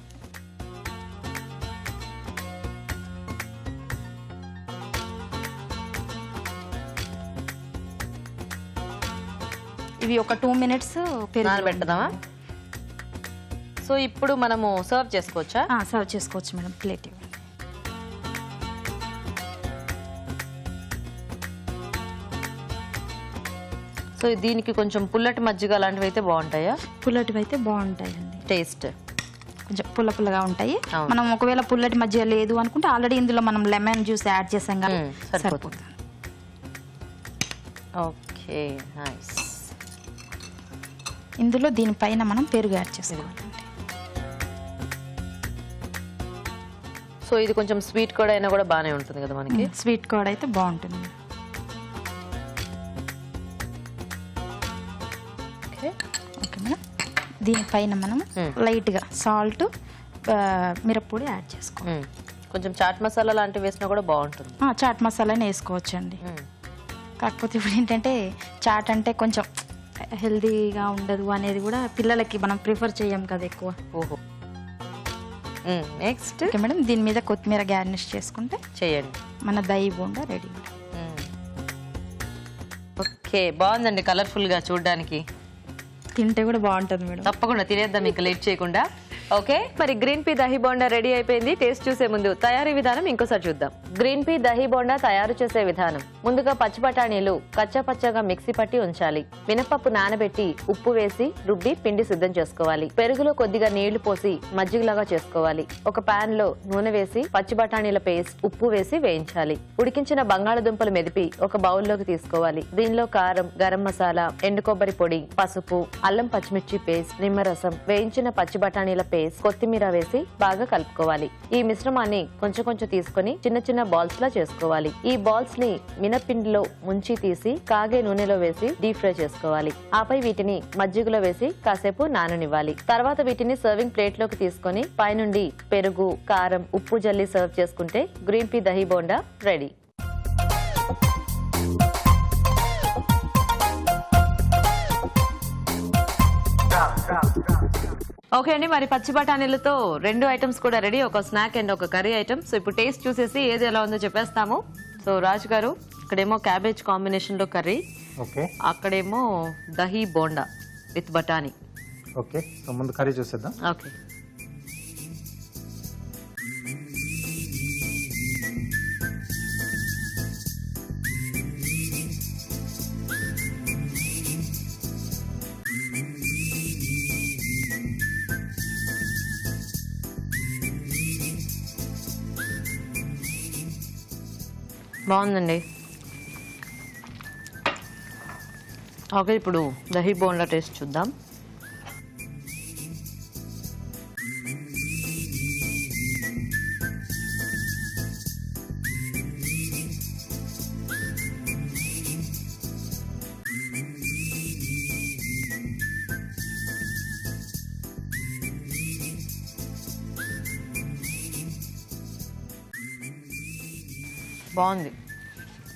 ఇవి ఒక 2 minutes నానబెట్టదామా? సో ఇప్పుడు మనము సర్వ్ చేసుకోవచ్చా? సర్వ్ చేసుకోవచ్చు మేడం. ప్లేట్ ఇవ్వండి. సో దీనికి కొంచెం పుల్లటి మజ్జిగ అలాంటివి అయితే బాగుంటాయా? పుల్లటివి అయితే బాగుంటాయండి, టేస్ట్ కొంచెం పుల్ల పుల్లగా ఉంటాయి. అవును. మనం ఒకవేళ పుల్లటి మజ్జిగ లేదు అనుకుంటే ఆల్రెడీ ఇందులో మనం లెమన్ జ్యూస్ యాడ్ చేసాం కదా, సరిపోతుంది. Okay, nice. ఇందులో దీనిపైన మనం పెరుగు యాడ్ చేసుకోవాలి. సో ఇది కొంచెం స్వీట్ కూడా అయినా కూడా బాగానే ఉంటుంది కదా మనకి. స్వీట్ కూడా అయితే బాగుంటుంది. Okay okay madam. దీనిపైన మనం లైట్గా సాల్ట్, మిరప్పొడి యాడ్ చేసుకోవాలి. కొంచెం చాట్ మసాలా లాంటివి వేసినా కూడా బాగుంటుంది. చాట్ మసాలాని వేసుకోవచ్చు అండి. కాకపోతే ఇప్పుడు ఏంటంటే చాట్ అంటే కొంచెం హెల్దీగా ఉండదు అనేది కూడా పిల్లలకి మనం ప్రిఫర్ చేయం కదా ఎక్కువ. ఓహో, నెక్స్ట్ ఓకే మేడం. దీని మీద కొత్తిమీర గార్నిష్ చేసుకుంటే చేయండి. మన దహి బోండా రెడీ. ఓకే, బాగుందండి, కలర్ఫుల్గా చూడడానికి. తింటే కూడా బాగుంటుంది మేడం. తప్పకుండా తినేద్దాం ఇంకా లేట్ చేయకుండా. ఓకే, మరి green pea dahi bonda ready అయిపోయింది. టేస్ట్ చూసే ముందు తయారీ విధానం ఇంకోసారి చూద్దాం. గ్రీన్ పీ దహి బోండా తయారు చేసే విధానం: ముందుగా పచ్చి బఠానీలు కచ్చపచ్చగా మిక్సీ పట్టి ఉంచాలి. మినపప్పు నానబెట్టి ఉప్పు వేసి రుబ్బి పిండి సిద్ధం చేసుకోవాలి. పెరుగులో కొద్దిగా నీళ్లు పోసి మజ్జిగలాగా చేసుకోవాలి. ఒక పాన్ లో నూనె వేసి పచ్చి బఠానీల పేస్ట్, ఉప్పు వేసి వేయించాలి. ఉడికించిన బంగాళదుంపలు మెదిపి ఒక బౌల్లోకి తీసుకోవాలి. దీనిలో కారం, గరం మసాలా, ఎండు కొబ్బరి పొడి, పసుపు, అల్లం పచ్చిమిర్చి పేస్ట్, నిమ్మరసం, వేయించిన పచ్చి బఠానీల పేస్ట్, కొత్తిమీర వేసి బాగా కలుపుకోవాలి. ఈ మిశ్రమాన్ని కొంచెం కొంచెం తీసుకొని చిన్న చిన్న బాల్స్ లా చేసుకోవాలి. ఈ బాల్స్ ని మినపిండిలో ముంచి తీసి కాగే నూనెలో వేసి డీప్ ఫ్రై చేసుకోవాలి. ఆపై వీటిని మజ్జిగలో వేసి కాసేపు నాననివ్వాలి. తర్వాత వీటిని సర్వింగ్ ప్లేట్ లోకి తీసుకొని పైనుండి పెరుగు, కారం, ఉప్పు జల్లి సర్వ్ చేసుకుంటే green pea dahi bonda ready. Okay అండి, మరి పచ్చి బఠానీలతో 2 ఐటమ్స్ కూడా రెడీ, ఒక స్నాక్ అండ్ ఒక కర్రీ ఐటమ్. సో ఇప్పుడు టేస్ట్ చూసేసి ఏది ఎలా ఉందో చెప్పేస్తాము. సో రాజు గారు, ఇక్కడేమో క్యాబేజ్ కాంబినేషన్ లో కర్రీ, ఓకే, అక్కడేమో దహి బోండా విత్ బఠానీ. ఓకే. సో ముందు కర్రీ చూసేద్దాం. ఓకే, బాగుందండి. ఓకే, ఇప్పుడు దహి బోండా టేస్ట్ చూద్దాం. బాగుంది.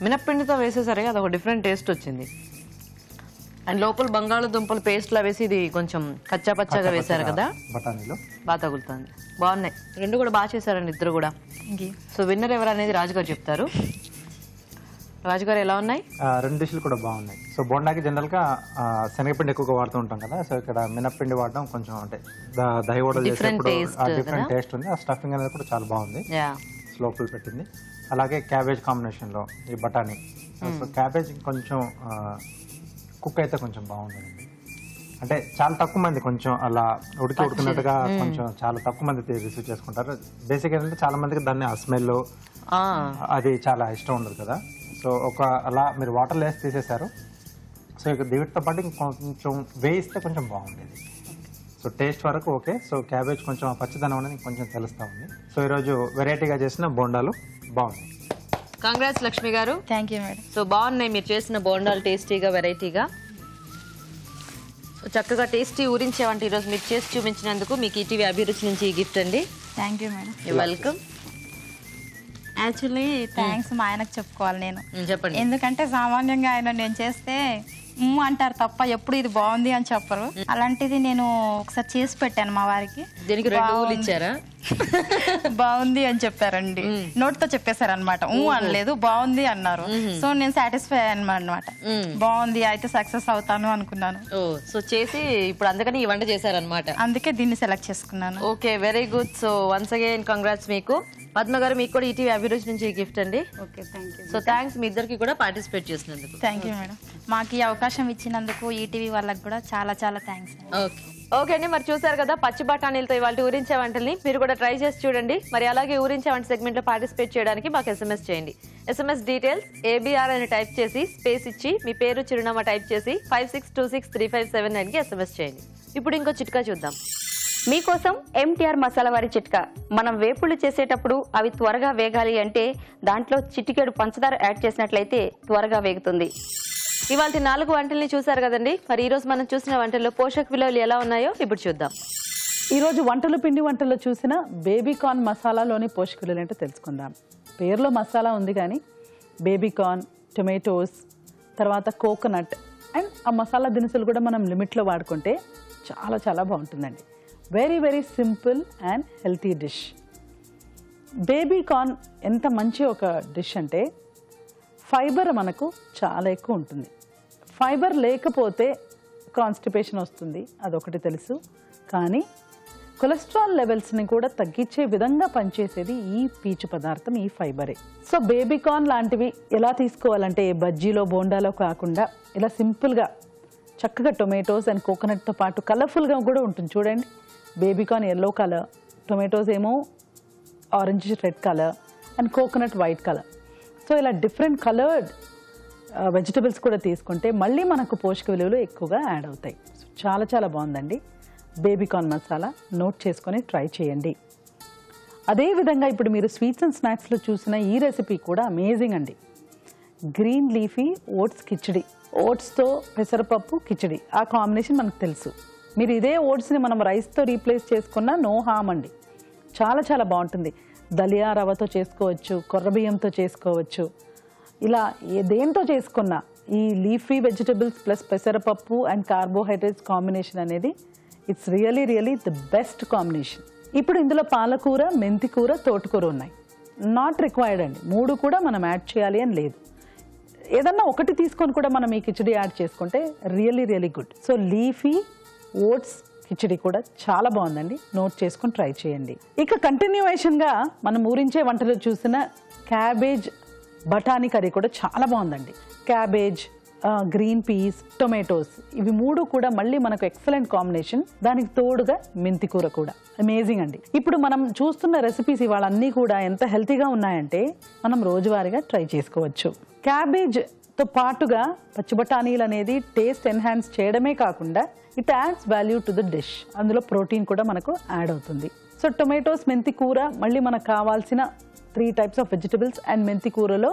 మినప్పిండితో వేసేసరికి అదొక డిఫరెంట్ టేస్ట్ వచ్చింది. అండ్ లోపల బంగాళదుంపలు పేస్ట్లా వేసి ఇది కొంచెం కచ్చాపచ్చాగా వేశారు కదా, బఠానీలు బాగా తగులుతుంది. బాగున్నాయి, 2 కూడా బాగా చేశారండి ఇద్దరు కూడా. సో విన్నర్ ఎవరు అనేది రాజుగారు చెప్తారు. రాజుగారు ఎలా ఉన్నాయి? 2 డిష్లు కూడా బాగున్నాయి. సో బోండాకి జనరల్గా శనగపిండి ఎక్కువగా వాడుతూ ఉంటాం కదా, సో ఇక్కడ మినప్పిండి వాడడం కొంచెం అంటే దహి వడలు చేసేప్పుడు డిఫరెంట్ టేస్ట్ ఉంది. ఆ స్టఫింగ్ అనేది కూడా చాలా బాగుంది, స్లోపులు పెట్టింది. అలాగే క్యాబేజ్ కాంబినేషన్లో ఈ బఠానీ, సో క్యాబేజ్ కొంచెం కుక్ అయితే కొంచెం బాగుందండి. అంటే చాలా తక్కువ మంది కొంచెం అలా ఉడికినట్టుగా కొంచెం చాలా తక్కువ మంది రిసీవ్ చేసుకుంటారు. బేసిక్ ఏంటంటే చాలా మందికి దాన్ని ఆ స్మెల్ అది చాలా ఇష్టం ఉండదు కదా. సో అలా మీరు వాటర్లో వేసి తీసేశారు. సో ఇక వీటితో పాటు ఇంకొంచెం వేయిస్తే కొంచెం బాగుండేది. సో టేస్ట్ వరకు ఓకే. సో క్యాబేజ్ కొంచెం పచ్చదనం అనేది కొంచెం తెలుస్తూ ఉంది. సో ఈరోజు వెరైటీగా చేసిన బోండాలు బాగున్నాయి. కంగ్రాట్స్ లక్ష్మి గారు. Thank you madam. సో బాగున్నాయి మీరు చేసిన బోండాలు, టేస్టీగా వెరైటీగా. సో చక్కగా టేస్టీ ఊరించే వంట ఈరోజు మీరు చేసి చూపించినందుకు మీకు ఈటీవీ అభిరుచి నుంచి ఈ గిఫ్ట్ అండి. Thank you madam. You welcome. Actually thanks మా ఆయనకు చెప్పుకోవాలి నేను. చెప్పండి. ఎందుకంటే సామాన్యంగా ఆయన నేను చేస్తే అంటారు తప్ప ఎప్పుడు ఇది బాగుంది అని చెప్పరు. అలాంటిది నేను ఒకసారి చేసి పెట్టాను మా వారికి. దీనికి 2 ఊళ్ళు ఇచ్చారా? బాగుంది అని చెప్పారండి. నోట్తో చెప్పేశారు అనమాట. అనలేదు, బాగుంది అన్నారు. సో నేను సాటిస్ఫై అయ్యాను అనమాట. బాగుంది అయితే సక్సెస్ అవుతాను అనుకున్నాను. సో చేసి ఇప్పుడు అందుకని ఈ వంట చేశారనమాట. అందుకే దీన్ని సెలెక్ట్ చేసుకున్నాను. Okay, very good. So once again congrats మీకు. పద్మ గారు మీకు కూడా ఈటీవీ అభిరుచి నుంచి గిఫ్ట్ అండి. Okay, thank you. So thanks మీ ఇద్దరికి కూడా పార్టిసిపేట్ చేసినందుకు. Thank you madam. మాకు ఈ అవకాశం ఇచ్చినందుకు ఈటీవీ వాళ్ళకి కూడా చాలా చాలా థ్యాంక్స్. ఓకే అండి, మరి చూసారు కదా పచ్చి బఠానీలతో ఇవాళ ఊరించే వంటల్ని. మీరు కూడా ట్రై చేసి చూడండి. మరి అలాగే ఊరించే వంట సెగ్మెంట్ లో పార్టిసిపేట్ చేయడానికి మాకు SMS చేయండి. SMS డీటెయిల్స్ ABR అని టైప్ చేసి స్పేస్ ఇచ్చి మీ పేరు చిరునామా టైప్ చేసి 56263579 కి SMS చేయండి. ఇప్పుడు ఇంకో చిట్కా చూద్దాం. మీకోసం MTR మసాలా వారి చిట్కా. మనం వేపుళ్ళు చేసేటప్పుడు అవి త్వరగా వేగాలి అంటే దాంట్లో చిటికెడు పంచదార యాడ్ చేసినట్లయితే త్వరగా వేగుతుంది. ఇవాళ 4 వంటల్ని చూసారు కదండి. మరి ఈ రోజు మనం చూసిన వంటల్లో పోషక విలువలు ఎలా ఉన్నాయో ఇప్పుడు చూద్దాం. ఈరోజు పిండి వంటల్లో చూసిన బేబీకార్న్ మసాలాలోని పోషక విలువలు ఏంటో తెలుసుకుందాం. పేరులో మసాలా ఉంది కానీ బేబీకార్న్, టొమాటోస్, తర్వాత కోకోనట్ అండ్ ఆ మసాలా దినుసులు కూడా మనం లిమిట్లో వాడుకుంటే చాలా చాలా బాగుంటుందండి. Very very simple and healthy dish. Baby corn ఎంత మంచి ఒక డిష్ అంటే ఫైబర్ మనకు చాలా ఎక్కువ ఉంటుంది. ఫైబర్ లేకపోతే కాన్స్టిపేషన్ వస్తుంది, అదొకటి తెలుసు. కానీ కొలెస్ట్రాల్ లెవెల్స్ని కూడా తగ్గించే విధంగా పనిచేసేది ఈ పీచు పదార్థం, ఈ ఫైబరే. సో బేబీకార్న్ లాంటివి ఎలా తీసుకోవాలంటే బజ్జీలో బోండాలో కాకుండా ఇలా సింపుల్గా చక్కగా టొమాటోస్ అండ్ కోకోనట్తో పాటు కలర్ఫుల్గా కూడా ఉంటుంది. చూడండి, బేబీకార్న్ ఎల్లో కలర్, టొమాటోస్ ఏమో orange red colour and coconut white colour. So ఇలా డిఫరెంట్ కలర్డ్ వెజిటబుల్స్ కూడా తీసుకుంటే మళ్ళీ మనకు పోషక విలువలు ఎక్కువగా యాడ్ అవుతాయి. సో చాలా చాలా బాగుందండి బేబీకార్న్ మసాలా. నోట్ చేసుకొని ట్రై చేయండి. అదేవిధంగా ఇప్పుడు మీరు స్వీట్స్ అండ్ స్నాక్స్లో చూసిన ఈ రెసిపీ కూడా అమేజింగ్ అండి. Green leafy oats khichdi. ఓట్స్తో పెసరపప్పు కిచిడి, ఆ కాంబినేషన్ మనకు తెలుసు. మీరు ఇదే ఓట్స్ని మనం రైస్తో రీప్లేస్ చేసుకున్నా నో హామ్ అండి. చాలా చాలా బాగుంటుంది. దలియా రవ్వతో చేసుకోవచ్చు, కొర్రబియ్యంతో చేసుకోవచ్చు. ఇలా దేంతో చేసుకున్నా ఈ లీఫీ వెజిటబుల్స్ ప్లస్ పెసరపప్పు అండ్ కార్బోహైడ్రేట్స్ కాంబినేషన్ అనేది it's really really the best combination. ఇప్పుడు ఇందులో పాలకూర, మెంతికూర, తోటకూర ఉన్నాయి. నాట్ రిక్వైర్డ్ అండి, 3 కూడా మనం యాడ్ చేయాలి అని లేదు. ఏదన్నా ఒకటి తీసుకొని కూడా మనం ఈ కిచడీ యాడ్ చేసుకుంటే really really good. So leafy oats khichdi కూడా చాలా బాగుందండి. నోట్ చేసుకుని ట్రై చేయండి. ఇక కంటిన్యూయేషన్గా మనం ఊరించే వంటలో చూసిన క్యాబేజ్ బఠానీ కర్రీ కూడా చాలా బాగుందండి. క్యాబేజ్, గ్రీన్ పీస్, టొమాటోస్ ఇవి 3 కూడా మళ్ళీ మనకు ఎక్సలెంట్ కాంబినేషన్. దానికి తోడుగా మెంతికూర కూడా అమేజింగ్ అండి. ఇప్పుడు మనం చూస్తున్న రెసిపీస్ ఇవాళ అన్నీ కూడా ఎంత హెల్తీగా ఉన్నాయంటే మనం రోజువారీగా ట్రై చేసుకోవచ్చు. క్యాబేజ్తో పాటుగా పచ్చి బఠానీలు అనేది టేస్ట్ ఎన్హాన్స్ చేయడమే కాకుండా it adds value to the dish. అందులో ప్రోటీన్ కూడా మనకు యాడ్ అవుతుంది. సో టొమాటోస్, మెంతి కూర మళ్ళీ మనకు కావాల్సిన 3 టైప్స్ ఆఫ్ వెజిటబుల్స్ అండ్ మెంతి కూరలో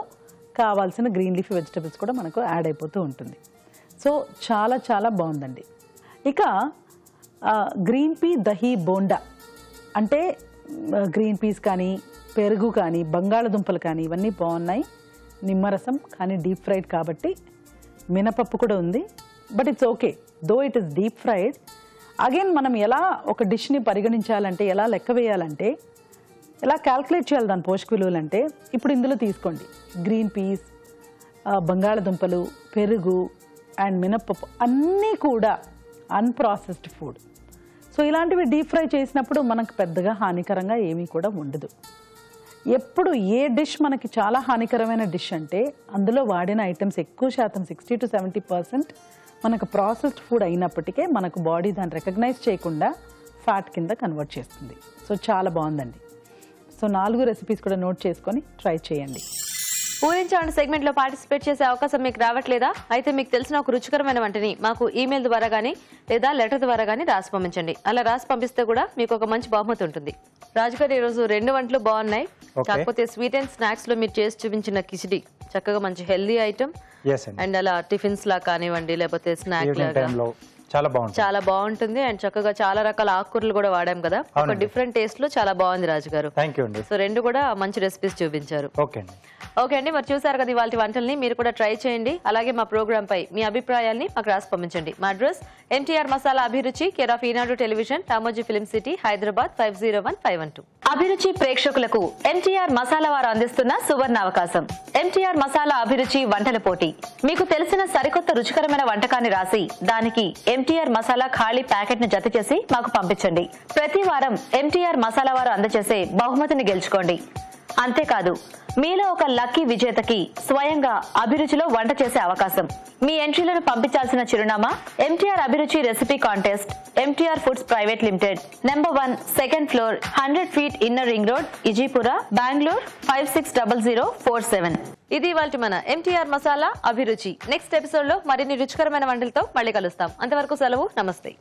కావాల్సిన గ్రీన్ లీఫీ వెజిటబుల్స్ కూడా మనకు యాడ్ అయిపోతూ ఉంటుంది. సో చాలా చాలా బాగుందండి. ఇక గ్రీన్ పీ దహీ బోండా అంటే గ్రీన్ పీస్ కానీ, పెరుగు కానీ, బంగాళదుంపలు కానీ ఇవన్నీ బాగున్నాయి. నిమ్మరసం కానీ డీప్ ఫ్రైడ్ కాబట్టి, మినపప్పు కూడా ఉంది. But it's okay though it is deep fried. Again మనం ఎలా ఒక డిష్ని పరిగణించాలంటే, ఎలా లెక్క వేయాలంటే, ఎలా క్యాల్కులేట్ చేయాలి దాని పోషక విలువలు అంటే, ఇప్పుడు ఇందులో తీసుకోండి గ్రీన్ పీస్, బంగాళదుంపలు, పెరుగు అండ్ మినపప్పు అన్నీ కూడా అన్ప్రాసెస్డ్ ఫుడ్. సో ఇలాంటివి డీప్ ఫ్రై చేసినప్పుడు మనకు పెద్దగా హానికరంగా ఏమీ కూడా ఉండదు. ఎప్పుడు ఏ డిష్ మనకి చాలా హానికరమైన డిష్ అంటే అందులో వాడిన ఐటమ్స్ ఎక్కువ శాతం 60 to 70% మనకు ప్రాసెస్డ్ ఫుడ్ అయినప్పటికే మనకు బాడీ దాన్ని రికగ్నైజ్ చేయకుండా ఫ్యాట్ కింద కన్వర్ట్ చేస్తుంది. సో చాలా బాగుందండి. సో 4 రెసిపీస్ కూడా నోట్ చేసుకొని ట్రై చేయండి. ఊరించండి సెగ్మెంట్ లో పార్టిసిపేట్ చేసే అవకాశం మీకు రావట్లేదా? అయితే మీకు తెలిసిన ఒక రుచికరమైన వంటని మాకు ఈమెయిల్ ద్వారా గానీ లేదా లెటర్ ద్వారా గానీ రాసి పంపించండి. అలా రాసి పంపిస్తే కూడా మీకు ఒక మంచి బహుమతి ఉంటుంది. రాజుగారు ఈ రోజు 2 వంటలు బాగున్నాయి. కాకపోతే స్వీట్ అండ్ స్నాక్స్ లో మీరు చేసి చూపించిన కిచిడి చక్కగా మంచి హెల్దీ ఐటమ్ అండ్ అలా టిఫిన్స్ లా కానివ్వండి లేకపోతే స్నాక్ లాగా చాలా బాగుంటుంది. అండ్ చక్కగా చాలా రకాల ఆకుకూరలు కూడా వాడాం కదా, ఒక డిఫరెంట్ టేస్ట్ లో చాలా బాగుంది రాజు గారు. సో 2 కూడా మంచి రెసిపీస్ చూపించారు. ఓకే అండి, మరి చూసారు కదా ఇవాళ వంటల్ని. మీరు కూడా ట్రై చేయండి. అలాగే మా ప్రోగ్రామ్ పై మీ అభిప్రాయాల్ని మాకు రాసి పంపించండి. మా అడ్రస్ MTR మసాలా అభిరుచి, care of Eenadu television, Ramoji film city, Hyderabad 501512. అభిరుచి ప్రేక్షకులకు MTR మసాలా వారు అందిస్తున్న సువర్ణ అవకాశం. MTR మసాలా అభిరుచి వంటల పోటీ. మీకు తెలిసిన సరికొత్త రుచికరమైన వంటకాన్ని రాసి దానికి MTR మసాలా ఖాళీ ప్యాకెట్ ను జత చేసి మాకు పంపించండి. ప్రతి వారం MTR మసాలా వారు అందజేసే బహుమతిని గెలుచుకోండి. అంతేకాదు, మీలో ఒక లక్కీ విజేతకి స్వయంగా అభిరుచిలో వంట చేసే అవకాశం. మీ ఎంట్రీలను పంపించాల్సిన చిరునామా MTR Abhiruchi recipe contest, MTR foods private limited, number 1, 2nd floor, 100 feet inner ring road, Ejipura, Bengaluru 560047. ఇది ఇవాల్టి మన MTR మసాలా అభిరుచి. నెక్స్ట్ ఎపిసోడ్ లో మరిన్ని రుచికరమైన వంటలతో మళ్ళీ కలుస్తాం. అంతవరకు సెలవు. నమస్తే.